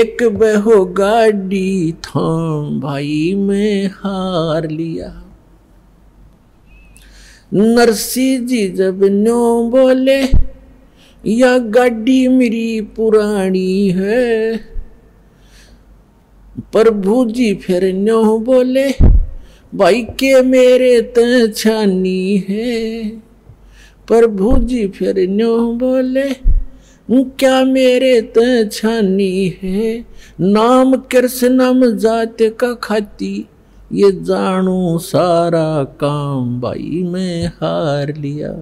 এক বহো গাড়ী থোं भाई मैं हार लिया नरसी जी जब न्यो बोले या गाड़ी मेरी पुरानी है प्रभु जी फिर न्यो बोले भाई के मेरे तछानी है प्रभु जी फिर न्यो बोले क्या मेरे तछानी है नाम कृष्णम जात का खाती ये जानू सारा काम भाई मैं हार लिया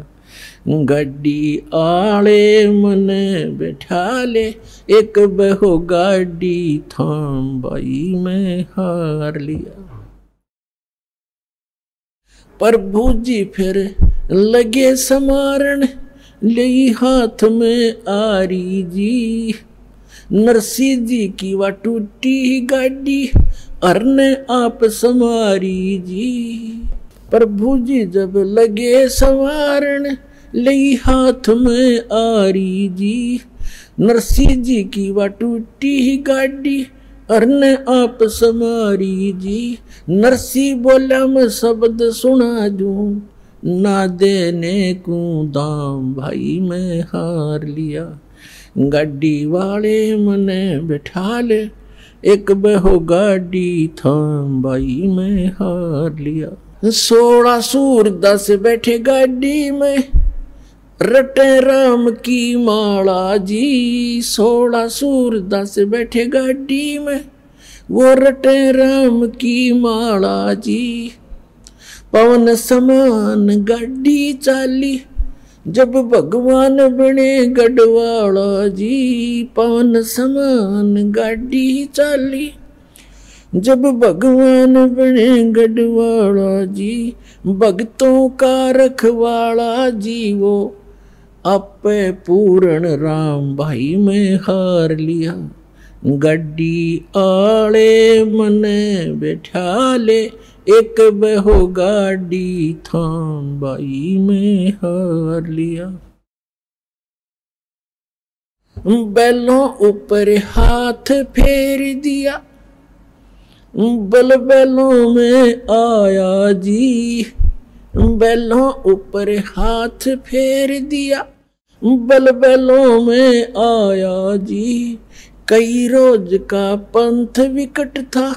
गाड़ी आले मन बैठा ले एक बहो गाड़ी थों भाई मैं हार लिया प्रभु जी फिर लगे समारण ले हाथ में आरी जी नरसी जी की वा टूटी गाड़ी अरने आप समारी जी प्रभु जी जब लगे सवारण ले हाथ में आरी जी नरसी जी की वा टूटी गाड़ी अरने आप समारी जी नरसी बोला मैं शब्द सुना दूं ना देने को दाम भाई मैं हार लिया गाड़ी वाले मने बैठा ले एक बहो गाड़ी थों भाई मैं हार लिया 16 सूरदास बैठे गाड़ी में रटे राम की माला जी 16 सूरदास बैठे गाड़ी में वो रटे राम की माला जी पवन समान गाड़ी चाली जब भगवान बने गढ़वाला जी पवन समान गाड़ी चाली जब भगवान बने गढ़वाला जी भक्तों का रखवाला जी वो अब पे पूर्ण राम भाई मैं हार लिया गड्डी आले मने बैठा ले एक बहो गाड़ी थाम भाई मैं हार लिया बैलों ऊपर हाथ फेर दिया बल बैलों में आया जी बैलों ऊपर हाथ फेर दिया बल बैलों में आया जी कई रोज का पंथ विकट था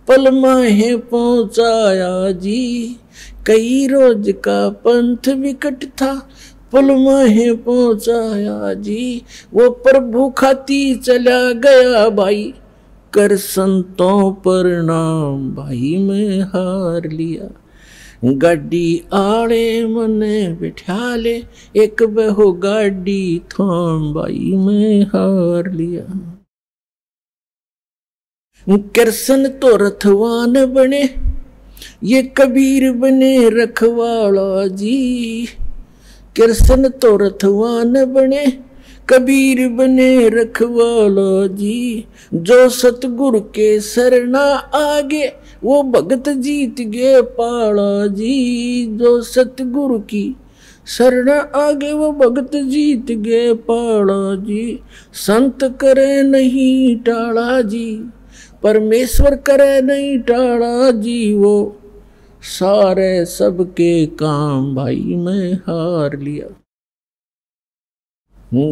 पल माहे पहुंचाया जी कई रोज का पंथ विकट था पल माहे पहुंचाया जी वो प्रभु खाती चला गया भाई कर संतों पर नाम भाई मैं हार लिया गाड़ी आड़े मने बिठा ले एक बहो गाड़ी थाम भाई मैं हार लिया कृष्ण तो रथवान बने ये कबीर बने रखवाला जी कृष्ण तो रथवान बने कबीर बने रखवाला जी जो सतगुरु के शरणा आगे वो भगत जीत गए पाला जी जो सतगुरु की शरण आगे वो भगत जीत गए पाला जी संत करे नहीं टाला जी परमेश्वर करे नहीं टाला जी वो सारे सबके काम भाई मैं हार लिया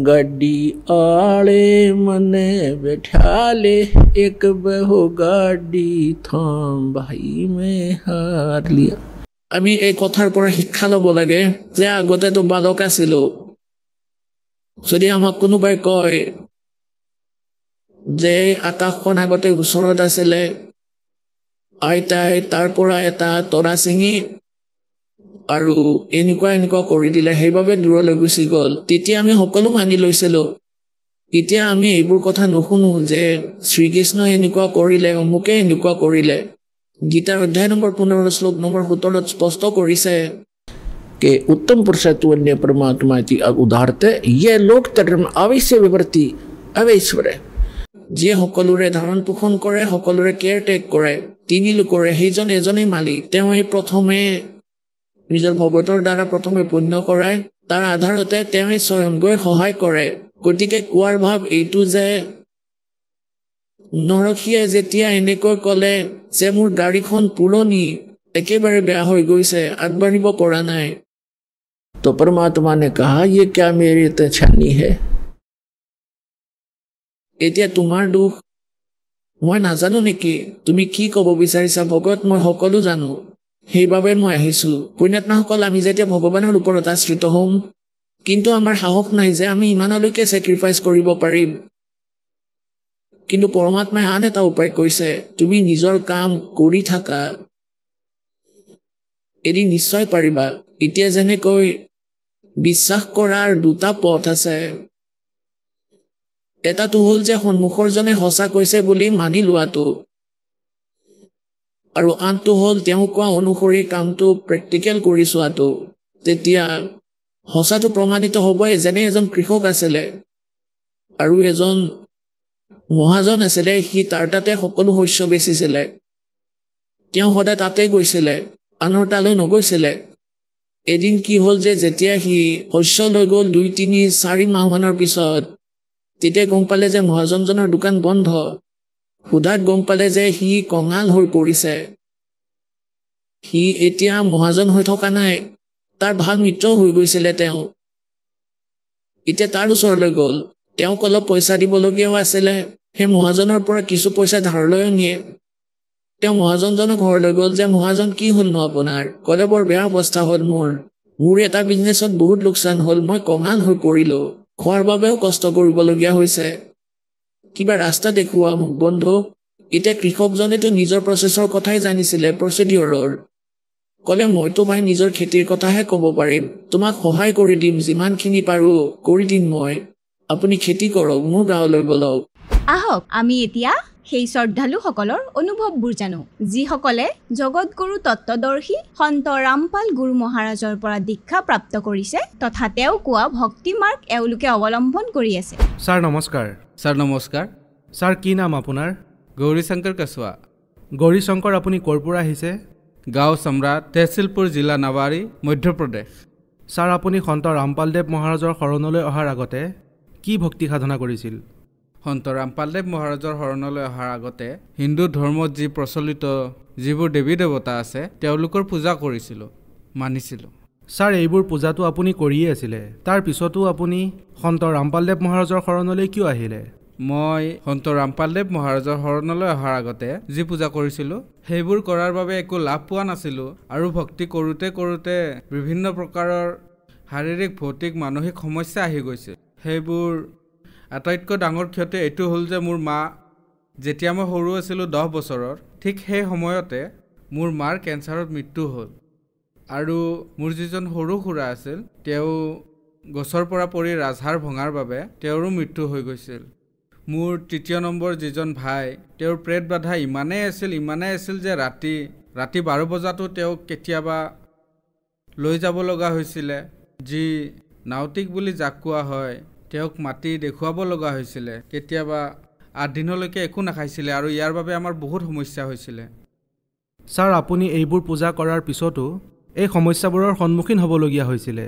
गाड़ी आले मने बैठा ले एक बहो गाड़ी थाम भाई मैं हार लिया আমি এই কথাৰ পৰা শিক্ষা ল'ব লাগে যে আগতে তো বালক আছিলো যদি আমাক কোনোবাই কয় যে আকাশখন আগতে ওচৰত আছিলে আইতাই তাৰ পৰা এটা তৰা চিঙি আৰু এনেকুৱা কৰি দিলে সেইবাবে দূৰলৈ গুচি গ'ল তেতিয়া আমি সকলো মানি লৈছিলো এতিয়া আমি এইবোৰ কথা নুশুনো যে শ্ৰীকৃষ্ণ এনেকুৱা কৰিলে অমুকে এনেকুৱা কৰিলে गीतार अध्याय नंबर 15 श्लोक नंबर 17 स्पष्ट करिसे कि उत्तम पुरुष तु अन्य परमात्मा की उदाहरते ये लोक धर्म अवश्य विवर्ती अवैश्वरे जे সকলোৰে ধাৰণ পোষণ কৰে সকলোৰে কেয়াৰ টেক কৰে তিনি লোকৰে সেইজন এজনেই মালিক তেওঁ এই প্ৰথমে নিজৰ ভগৱতৰ দ্বাৰা প্ৰথমে পুণ্য কৰায় তাৰ আধাৰতে তেওঁ স্বয়ং গৈ সহায় কৰে গতিকে কোৱাৰ ভাৱ এইটো যে নৰখিয়ে যেতিয়া এনেকৈ ক'লে যে মোৰ গাড়ীখন পুৰণি একেবাৰে বেয়া হৈ গৈছে আগবাঢ়িব পৰা নাই तो परमात्मा ने कहा ये क्या मेरी छानी है এতিয়া তোমাৰ দুখ মই নাজানো নেকি তুমি কি ক'ব বিচাৰিছা ভগত মই সকলো জানো সেইবাবে মই আহিছো পুণ্যাত্মাসকল আমি যেতিয়া ভগৱানৰ ওপৰত আশ্ৰিত হ'ম কিন্তু আমাৰ সাহস নাই যে আমি ইমানলৈকে স্যাক্ৰিফাইস কৰিব পাৰিম কিন্তু পৰমাত্মাই আন এটা উপায় কৈছে তুমি নিজৰ কাম কৰি থাকা এদিন নিশ্চয় পাৰিবা এতিয়া যেনেকৈ বিশ্বাস কৰাৰ দুটা পথ আছে এটা তো হ'ল যে সন্মুখৰ জনে সঁচা কৈছে বুলি মানি লোৱাটো আৰু আনটো হ'ল তেওঁ কোৱা অনুসৰি কামটো প্ৰেক্টিকেল কৰি চোৱাটো তেতিয়া সঁচাটো প্ৰমাণিত হ'বই যেনে এজন কৃষক আছিলে আৰু এজন মহাজন আছিলে সি তাৰ তাতে সকলো শস্য বেচিছিলে তেওঁ সদায় তাতে গৈছিলে আনৰ তালৈ নগৈছিলে এদিন কি হ'ল যে যেতিয়া সি শস্য লৈ গ'ল 2-3-4 মাহমানৰ পিছত তেতিয়া গম পালে যে মহাজনজনৰ দোকান বন্ধ খুদাত গম পালে যে সি কঙাল হৈ পৰিছে সি এতিয়া মহাজন হৈ থকা নাই তাৰ ভাল মিত্ৰ হৈ গৈছিলে তেওঁ এতিয়া তাৰ ওচৰলৈ গ'ল তেওঁ অলপ পইচা দিবলগীয়া আছিলে সেই মহাজনৰ পৰা কিছু পইচা ধাৰলৈ নিয়ে তেওঁ মহাজনজনৰ ঘৰলৈ গ'ল যে মহাজন কি হ'ল ন আপোনাৰ ক'লে বৰ বেয়া অৱস্থা হ'ল মোৰ এটা বিজনেছত বহুত লোকচান হ'ল মই কঙাল হৈ পৰিলো খোৱাৰ বাবেও কষ্ট কৰিবলগীয়া হৈছে কিবা ৰাস্তা দেখুওৱা মোক বন্ধু এতিয়া কৃষকজনেতো নিজৰ প্ৰচেছৰ কথাই জানিছিলে প্ৰচিডিউৰৰ ক'লে মইতো ভাই নিজৰ খেতিৰ কথাহে ক'ব পাৰিম তোমাক সহায় কৰি দিম যিমানখিনি পাৰো কৰি দিম মই আপুনি খেতি কৰক মোৰ গাঁৱলৈ বলক আহক আমি এতিয়া সেই শ্ৰদ্ধালুসকলৰ অনুভৱবোৰ জানো, যিসকলে জগতগুৰু তত্ত্বদৰ্শী সন্ত ৰামপাল গুৰু মহাৰাজৰ পৰা দীক্ষা প্ৰাপ্ত কৰিছে তথা তেওঁ কোৱা ভক্তি মাৰ্গ এওঁলোকে অৱলম্বন কৰি আছে। ছাৰ নমস্কাৰ। ছাৰ নমস্কাৰ। ছাৰ কি নাম আপোনাৰ? গৌৰীশংকৰ কেঁচুৱা। গৌৰীশংকৰ, আপুনি ক'ৰ পৰা আহিছে? গাঁও সম্ৰাট, তেহচিলপুৰ জিলা নাৱাৰী, মধ্যপ্ৰদেশ। ছাৰ আপুনি সন্ত ৰামপালদেৱ মহাৰাজৰ শৰণলৈ অহাৰ আগতে কি ভক্তি সাধনা কৰিছিল? সন্ত ৰামপালদেৱ মহাৰাজৰ শৰণলৈ অহাৰ আগতে হিন্দু ধৰ্মত যি প্ৰচলিত যিবোৰ দেৱী দেৱতা আছে তেওঁলোকৰ পূজা কৰিছিলোঁ, মানিছিলোঁ। ছাৰ এইবোৰ পূজাটো আপুনি কৰিয়ে আছিলে, তাৰ পিছতো আপুনি সন্ত ৰামপালদেৱ মহাৰাজৰ শৰণলৈ কিয় আহিলে? মই সন্ত ৰামপালদেৱ মহাৰাজৰ শৰণলৈ অহাৰ আগতে যি পূজা কৰিছিলোঁ সেইবোৰ কৰাৰ বাবে একো লাভ পোৱা নাছিলোঁ আৰু ভক্তি কৰোঁতে কৰোঁতে বিভিন্ন প্ৰকাৰৰ শাৰীৰিক ভৌতিক মানসিক সমস্যা আহি গৈছে। সেইবোৰ আটাইতকৈ ডাঙৰ ক্ষতি এইটো হ'ল যে মোৰ মা, যেতিয়া মই সৰু আছিলোঁ 10 বছৰৰ, ঠিক সেই সময়তে মোৰ মাৰ কেঞ্চাৰত মৃত্যু হ'ল আৰু মোৰ যিজন সৰু খুৰা আছিল তেওঁ গছৰ পৰা পৰি ৰাজহাড় ভঙাৰ বাবে তেওঁৰো মৃত্যু হৈ গৈছিল। মোৰ 3য় নম্বৰ যিজন ভাই, তেওঁৰ পেট বাধা ইমানেই আছিল যে ৰাতি 12 বজাতো তেওঁক কেতিয়াবা লৈ যাব লগা হৈছিলে। যি নাউতিক বুলি যাক কোৱা হয় তেওঁক মাতি দেখুৱাব লগা হৈছিলে। কেতিয়াবা 8 দিনলৈকে একো নাখাইছিলে আৰু ইয়াৰ বাবে আমাৰ বহুত সমস্যা হৈছিলে। ছাৰ আপুনি এইবোৰ পূজা কৰাৰ পিছতো এই সমস্যাবোৰৰ সন্মুখীন হ'বলগীয়া হৈছিলে।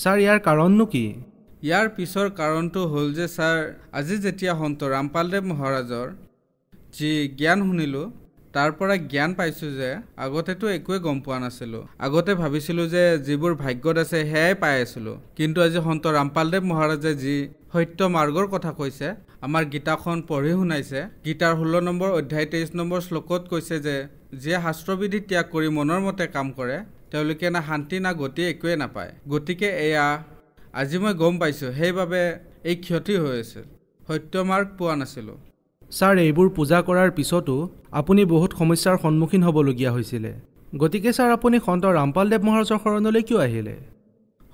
ছাৰ ইয়াৰ কাৰণনো কি? ইয়াৰ পিছৰ কাৰণটো হ'ল যে ছাৰ, আজি যেতিয়া সন্ত ৰামপালদেৱ মহাৰাজৰ যি জ্ঞান শুনিলোঁ তাৰ পৰা জ্ঞান পাইছোঁ যে আগতেতো একোৱে গম পোৱা নাছিলোঁ। আগতে ভাবিছিলোঁ যে যিবোৰ ভাগ্যত আছে সেয়াই পাই আছিলোঁ, কিন্তু আজি সন্ত ৰামপালদেৱ মহাৰাজে যি সত্য মাৰ্গৰ কথা কৈছে, আমাৰ গীতাখন পঢ়ি শুনাইছে। গীতাৰ 16 নম্বৰ অধ্যায় 23 নম্বৰ শ্লোকত কৈছে যে যিয়ে শাস্ত্ৰবিধি ত্যাগ কৰি মনৰ মতে কাম কৰে তেওঁলোকে না শান্তি না গতি একোৱে নাপায়। গতিকে এয়া আজি মই গম পাইছোঁ, সেইবাবে এই ক্ষতি হৈ আছিল, সত্য মাৰ্গ পোৱা নাছিলোঁ। ছাৰ এইবোৰ পূজা কৰাৰ পিছতো আপুনি বহুত সমস্যাৰ সন্মুখীন হ'বলগীয়া হৈছিলে, গতিকে ছাৰ আপুনি সন্ত ৰামপালদেৱ মহাৰাজৰ শৰণলৈ কিয় আহিলে?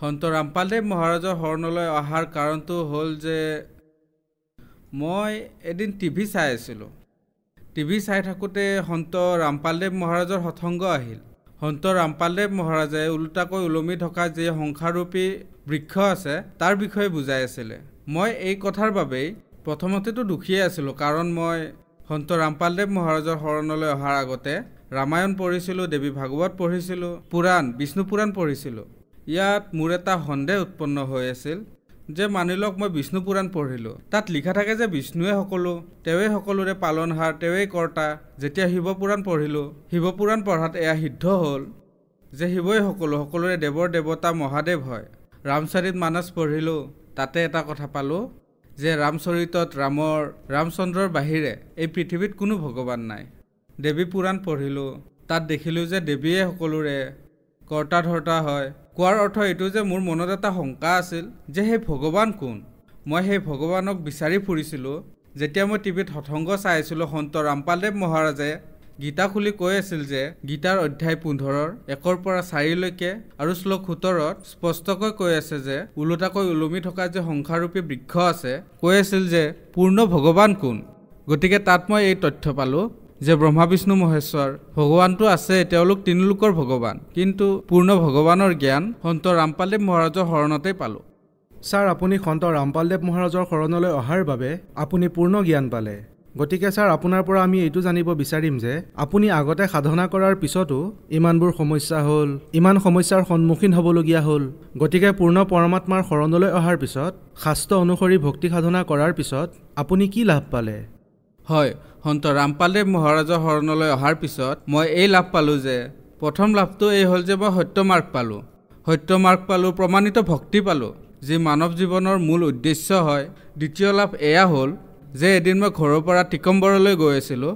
সন্ত ৰামপালদেৱ মহাৰাজৰ শৰণলৈ অহাৰ কাৰণটো হ'ল যে মই এদিন টিভি চাই আছিলোঁ। টিভি চাই থাকোঁতে সন্ত ৰামপালদেৱ মহাৰাজৰ সৎসংগ আহিল। সন্ত ৰামপালদেৱ মহাৰাজে ওলোটাকৈ ওলমি থকা যি সংসাৰৰূপী বৃক্ষ আছে তাৰ বিষয়ে বুজাই আছিলে। মই এই কথাৰ বাবেই প্ৰথমতেতো দুখীয়ে আছিলোঁ, কাৰণ মই সন্ত ৰামপালদেৱ মহাৰাজৰ শৰণলৈ অহাৰ আগতে ৰামায়ণ পঢ়িছিলোঁ, দেৱী ভাগৱত পঢ়িছিলোঁ, পুৰাণ, বিষ্ণু পুৰাণ পঢ়িছিলোঁ। ইয়াত মোৰ এটা সন্দেহ উৎপন্ন হৈ আছিল যে মানি লওক মই বিষ্ণু পুৰাণ পঢ়িলোঁ, তাত লিখা থাকে যে বিষ্ণুৱে সকলো, তেওঁৱেই সকলোৰে পালনহাৰ, তেওঁৱেই কৰ্তা। যেতিয়া শিৱ পুৰাণ পঢ়িলোঁ, শিৱ পুৰাণ পঢ়াত এয়া সিদ্ধ হ'ল যে শিৱই সকলোৰে দেৱৰ দেৱতা মহাদেৱ হয়। ৰামচৰিত মানস পঢ়িলোঁ, তাতে এটা কথা পালোঁ যে ৰামচৰিতত ৰামচন্দ্ৰৰ বাহিৰে এই পৃথিৱীত কোনো ভগৱান নাই। দেৱী পুৰাণ পঢ়িলোঁ, তাত দেখিলোঁ যে দেৱীয়ে সকলোৰে কৰ্তা ধৰ্তা হয়। কোৱাৰ অৰ্থ এইটো যে মোৰ মনত এটা শংকা আছিল যে সেই ভগৱান কোন। মই সেই ভগৱানক বিচাৰি ফুৰিছিলোঁ। যেতিয়া মই টিভিত সৎসংগ চাই আছিলোঁ, সন্ত ৰামপালদেৱ মহাৰাজে গীতা খুলি কৈ আছিল যে গীতাৰ অধ্যায় 15 1 পৰা 4লৈকে আৰু শ্লোক 17ত স্পষ্টকৈ কৈ আছে যে ওলোটাকৈ ওলমি থকা যে সংসাৰৰূপী বৃক্ষ আছে, কৈ আছিল যে পূৰ্ণ ভগৱান কোন। গতিকে তাত মই এই তথ্য পালোঁ যে ব্ৰহ্মা বিষ্ণু মহেশ্বৰ ভগৱানটো আছে, তেওঁলোক 3 লোকৰ ভগৱান, কিন্তু পূৰ্ণ ভগৱানৰ জ্ঞান সন্ত ৰামপালদেৱ মহাৰাজৰ শৰণতেই পালোঁ। ছাৰ আপুনি সন্ত ৰামপালদেৱ মহাৰাজৰ শৰণলৈ অহাৰ বাবে আপুনি পূৰ্ণ জ্ঞান পালে, গতিকে ছাৰ আপোনাৰ পৰা আমি এইটো জানিব বিচাৰিম যে আপুনি আগতে সাধনা কৰাৰ পিছতো ইমানবোৰ সমস্যা হ'ল, ইমান সমস্যাৰ সন্মুখীন হ'বলগীয়া হ'ল, গতিকে পূৰ্ণ পৰমাত্মাৰ শৰণলৈ অহাৰ পিছত শাস্ত্ৰ অনুসৰি ভক্তি সাধনা কৰাৰ পিছত আপুনি কি লাভ পালে? হয়, সন্ত ৰামপালদেৱ মহাৰাজৰ শৰণলৈ অহাৰ পিছত মই এই লাভ পালোঁ যে প্ৰথম লাভটো এই হ'ল যে মই সত্য মাৰ্গ পালোঁ, প্ৰমাণিত ভক্তি পালোঁ, যি মানৱ জীৱনৰ মূল উদ্দেশ্য হয়। দ্বিতীয় লাভ এয়া হ'ল যে এদিন মই ঘৰৰ পৰা টিকম্বৰলৈ গৈ আছিলোঁ।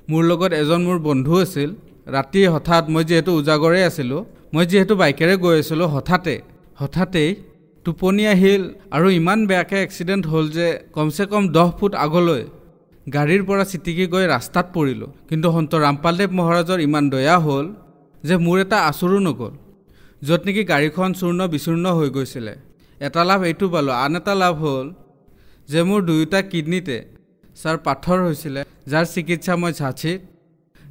মোৰ লগত এজন মোৰ বন্ধু আছিল। ৰাতি হঠাৎ মই যিহেতু উজাগৰে আছিলোঁ, মই যিহেতু বাইকেৰে গৈ আছিলোঁ, হঠাতেই টোপনি আহিল আৰু ইমান বেয়াকৈ এক্সিডেণ্ট হ'ল যে কমচে কম 10 ফুট আগলৈ গাড়ীৰ পৰা চিটিকি গৈ ৰাস্তাত পৰিলোঁ। কিন্তু সন্ত ৰামপালদেৱ মহাৰাজৰ ইমান দয়া হ'ল যে মোৰ এটা আচুৰো নগ'ল, য'ত নেকি গাড়ীখন চূৰ্ণ বিচূৰ্ণ হৈ গৈছিলে। এটা লাভ এইটো পালোঁ। আন এটা লাভ হ'ল যে মোৰ 2টা কিডনীতে ছাৰ পাথৰ হৈছিলে, যাৰ চিকিৎসা মই ঝাঁচীত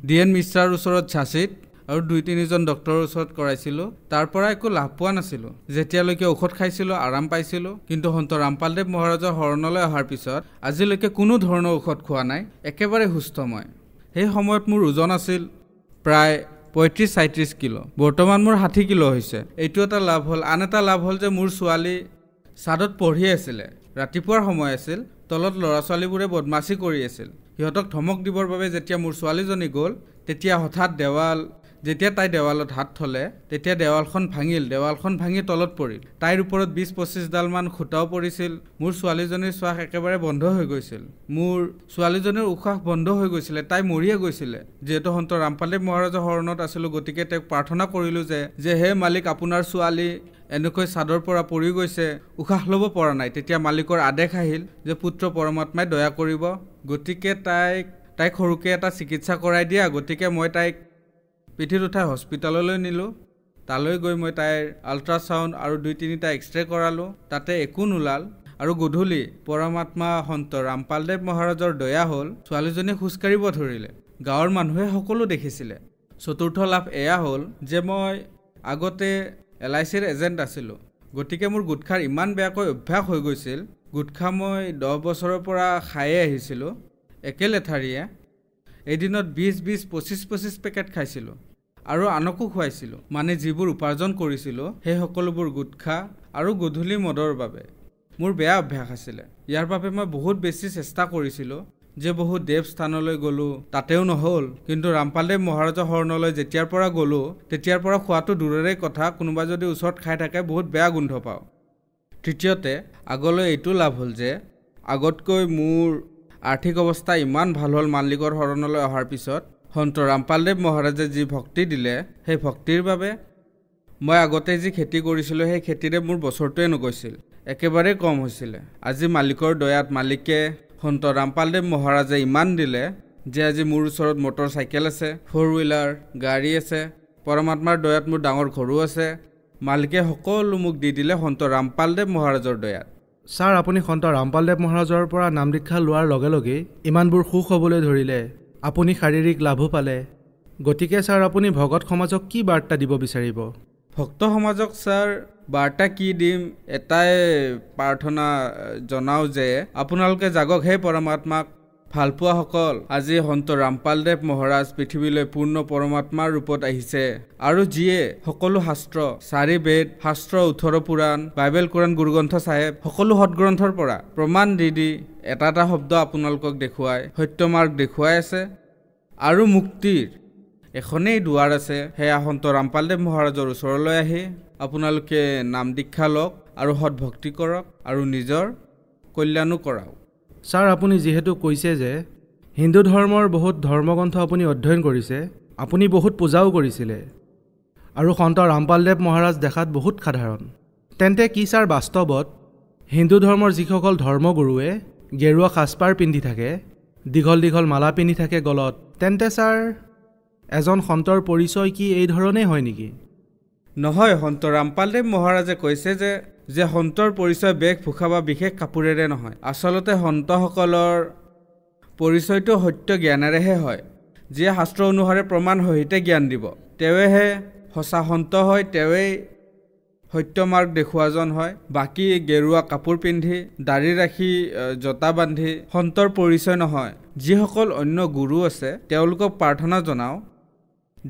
DN মিশ্ৰাৰ ওচৰত ঝাঁচীত আৰু 2-3জন ডক্টৰৰ ওচৰত কৰাইছিলোঁ তাৰ পৰা একো লাভ পোৱা নাছিলোঁ যেতিয়ালৈকে ঔষধ খাইছিলোঁ আৰাম পাইছিলোঁ কিন্তু সন্ত ৰামপালদেৱ মহাৰাজৰ শৰণলৈ অহাৰ পিছত আজিলৈকে কোনো ধৰণৰ ঔষধ খোৱা নাই একেবাৰে সুস্থ মই সেই সময়ত মোৰ ওজন আছিল প্ৰায় 35-37 কিলো বৰ্তমান মোৰ 60 কিলো হৈছে এইটো এটা লাভ হ'ল আন এটা লাভ হ'ল যে মোৰ ছোৱালী সাদত পঢ়ি আছিল ৰাতিপুৱাৰ সময় আছিল তলত ল'ৰা ছোৱালীবোৰে বদমাছি কৰি আছিল সিহঁতক ধমক দিবৰ বাবে যেতিয়া মোৰ ছোৱালীজনী গ'ল তেতিয়া হঠাৎ যেতিয়া তাই দেৱালত হাত থলে তেতিয়া দেৱালখন ভাঙি তলত পৰিল তাইৰ ওপৰত 20-25 ডাল মান খুটাও পৰিছিল মোৰ ছোৱালীজনীৰ শ্বাস একেবাৰে বন্ধ হৈ গৈছিল মোৰ ছোৱালীজনীৰ উশাহ বন্ধ হৈ গৈছিল তাই মৰিয়ে গৈছিল যেহেতু সন্ত ৰামপালদেৱ মহাৰাজৰ শৰণত আছিল গতিকে তেওঁক প্ৰাৰ্থনা কৰিলো যে হে মালিক আপোনাৰ ছোৱালী এনেকৈ সাদৰ পৰা পৰি গৈছে উশাহ ল'ব পৰা নাই তেতিয়া মালিকৰ আদেশ আহিল যে পুত্ৰ পৰমাত্মাই দয়া কৰিব গতিকে তাইক সৰুকে এটা চিকিৎসা কৰাই দিয়া গতিকে মই তাইক পিঠিত উঠাই হস্পিটাললৈ নিলোঁ তালৈ গৈ মই তাইৰ আল্ট্ৰাছাউণ্ড আৰু 2-3টা এক্সৰে কৰালোঁ তাতে একো নোলাল আৰু গধূলি পৰমাত্মা সন্ত ৰামপালদেৱ মহাৰাজৰ দয়া হ'ল ছোৱালীজনী খোজকাঢ়িব ধৰিলে গাঁৱৰ মানুহে সকলো দেখিছিলে চতুৰ্থ লাভ এয়া হ'ল যে মই আগতে LICৰ এজেণ্ট আছিলোঁ গতিকে মোৰ গুটখাৰ ইমান বেয়াকৈ অভ্যাস হৈ গৈছিল গুটখা মই 10 বছৰৰ পৰা খায়ে আহিছিলোঁ একে লেঠাৰিয়ে এদিনত 20-25 পেকেট খাইছিলোঁ আৰু আনকো খুৱাইছিলোঁ মানে যিবোৰ উপাৰ্জন কৰিছিলোঁ সেই সকলোবোৰ গুটখা আৰু গধূলি মদৰ বাবে মোৰ বেয়া অভ্যাস আছিলে ইয়াৰ বাবে মই বহুত বেছি চেষ্টা কৰিছিলোঁ যে বহু দেৱ স্থানলৈ গ'লো তাতেও নহ'ল কিন্তু ৰামপালদেৱ মহাৰাজৰ শৰণলৈ যেতিয়াৰ পৰা গ'লো তেতিয়াৰ পৰা খোৱাটো দূৰৰে কথা কোনোবা যদি ওচৰত খাই থাকে বহুত বেয়া গোন্ধ পাওঁ তৃতীয়তে আগলৈ এইটো লাভ হ'ল যে আগতকৈ মোৰ আৰ্থিক অৱস্থা ইমান ভাল হ'ল মালিকৰ শৰণলৈ অহাৰ পিছত সন্ত ৰামপালদেৱ মহাৰাজে যি ভক্তি দিলে সেই ভক্তিৰ বাবে মই আগতে যি খেতি কৰিছিলোঁ সেই খেতিৰে মোৰ বছৰটোৱে নগৈছিল একেবাৰে কম হৈছিল আজি মালিকৰ দয়াত মালিকে সন্ত ৰামপালদেৱ মহাৰাজে ইমান দিলে যে আজি মোৰ ওচৰত মটৰ চাইকেল আছে 4-হুইলাৰ গাড়ী আছে পৰমাত্মাৰ দয়াত মোৰ ডাঙৰ ঘৰো আছে মালিকে সকলো মোক দি দিলে সন্ত ৰামপালদেৱ মহাৰাজৰ দয়াত ছাৰ আপুনি সন্ত ৰামপালদেৱ মহাৰাজৰ পৰা নাম দীক্ষা লোৱাৰ লগে লগে ইমানবোৰ সুখ হ'বলৈ ধৰিলে আপুনি শাৰীৰিক লাভো পালে গতিকে ছাৰ আপুনি ভগত সমাজক কি বাৰ্তা দিব বিচাৰিব ভক্ত সমাজক ছাৰ বাৰ্তা কি দিম এটাই প্ৰাৰ্থনা জনাও যে আপোনালোকে জাগক হে পৰমাত্মাক ভালপোৱাসকল আজি সন্ত ৰামপালদেৱ মহাৰাজ পৃথিৱীলৈ পূৰ্ণ পৰমাত্মাৰ ৰূপত আহিছে আৰু যিয়ে সকলো শাস্ত্ৰ 4 বেদ শাস্ত্ৰ 18 পুৰাণ বাইবেল কোৰাণ গুৰুগ্ৰন্থ চাহেব সকলো সৎগ্ৰন্থৰ পৰা প্ৰমাণ দি এটা শব্দ আপোনালোকক দেখুৱাই সত্য মাৰ্গ দেখুৱাই আছে আৰু মুক্তিৰ এখনেই দুৱাৰ আছে সেয়া সন্ত ৰামপালদেৱ মহাৰাজৰ ওচৰলৈ আহি আপোনালোকে নাম দীক্ষা লওক আৰু সৎ ভক্তি কৰক আৰু নিজৰ কল্যাণো কৰাওক ছাৰ আপুনি যিহেতু কৈছে যে হিন্দু ধৰ্মৰ বহুত ধৰ্মগ্ৰন্থ আপুনি অধ্যয়ন কৰিছে আপুনি বহুত পূজাও কৰিছিলে আৰু সন্ত ৰামপালদেৱ মহাৰাজ দেখাত বহুত সাধাৰণ তেন্তে কি ছাৰ বাস্তৱত হিন্দু ধৰ্মৰ যিসকল ধৰ্মগুৰুৱে গেৰুৱা সাজপাৰ পিন্ধি থাকে দীঘল মালা পিন্ধি থাকে গলত তেন্তে ছাৰ এজন সন্তৰ পৰিচয় কি এই ধৰণেই হয় নেকি নহয় সন্ত ৰামপালদেৱ মহাৰাজে কৈছে যে সন্তৰ পৰিচয় বেশ ভূষা বা বিশেষ কাপোৰেৰে নহয় আচলতে সন্তসকলৰ পৰিচয়টো সত্য জ্ঞানেৰেহে হয় যিয়ে শাস্ত্ৰ অনুসাৰে প্ৰমাণ সহিতে জ্ঞান দিব তেৱেহে সঁচা সন্ত হয় তেৱেই সত্য মাৰ্গ দেখুৱাজন হয় বাকী গেৰুৱা কাপোৰ পিন্ধি দাড়ি ৰাখি জতা বান্ধি সন্তৰ পৰিচয় নহয় যিসকল অন্য গুৰু আছে তেওঁলোকক প্ৰাৰ্থনা জনাও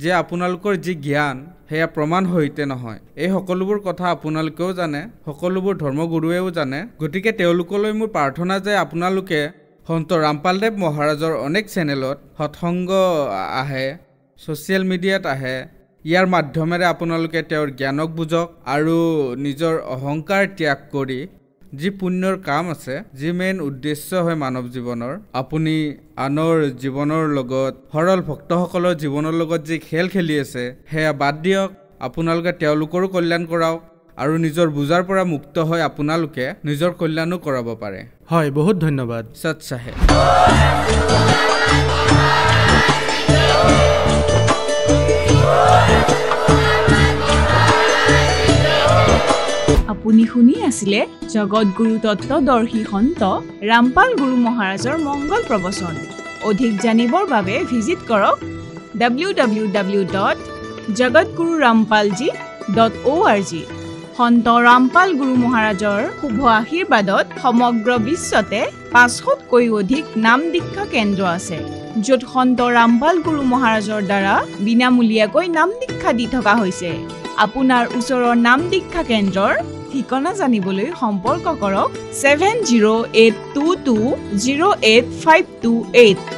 যে আপোনালোকৰ যি জ্ঞান সেয়া প্ৰমাণ সহিতে নহয় এই সকলোবোৰ কথা আপোনালোকেও জানে সকলোবোৰ ধৰ্মগুৰুৱেও জানে গতিকে তেওঁলোকলৈ মোৰ প্ৰাৰ্থনা যে আপোনালোকে সন্ত ৰামপালদেৱ মহাৰাজৰ অনেক চেনেলত সৎসংগ আহে ছ'চিয়েল মিডিয়াত আহে ইয়াৰ মাধ্যমেৰে আপোনালোকে তেওঁৰ জ্ঞানক বুজক আৰু নিজৰ অহংকাৰ ত্যাগ কৰি যি পুণ্যৰ কাম আছে যি মেইন উদ্দেশ্য হয় মানৱ জীৱনৰ আপুনি আনৰ জীৱনৰ লগত সৰল ভক্তসকলৰ জীৱনৰ লগত যি খেল খেলি আছে সেয়া বাদ দিয়ক আপোনালোকে তেওঁলোকৰো কল্যাণ কৰাওক আৰু নিজৰ বুজাৰ পৰা মুক্ত হৈ আপোনালোকে নিজৰ কল্যাণো কৰাব পাৰে হয় বহুত ধন্যবাদ সৎ চাহেব আপুনি শুনি আছিলে জগতগুৰু তত্ত্বদৰ্শী সন্ত ৰামপাল গুৰু মহাৰাজৰ মংগল প্ৰবচন অধিক জানিবৰ বাবে ভিজিট কৰক www.jagatgururampalji.org সন্ত ৰামপাল গুৰু মহাৰাজৰ শুভ আশীৰ্বাদত সমগ্ৰ বিশ্বতে 500তকৈ অধিক নাম দীক্ষা কেন্দ্ৰ আছে য'ত সন্ত ৰামপাল গুৰু মহাৰাজৰ দ্বাৰা বিনামূলীয়াকৈ নাম দীক্ষা দি থকা হৈছে আপোনাৰ ওচৰৰ নাম দীক্ষা কেন্দ্ৰৰ ঠিকনা জানিবলৈ সম্পৰ্ক কৰক 7082208528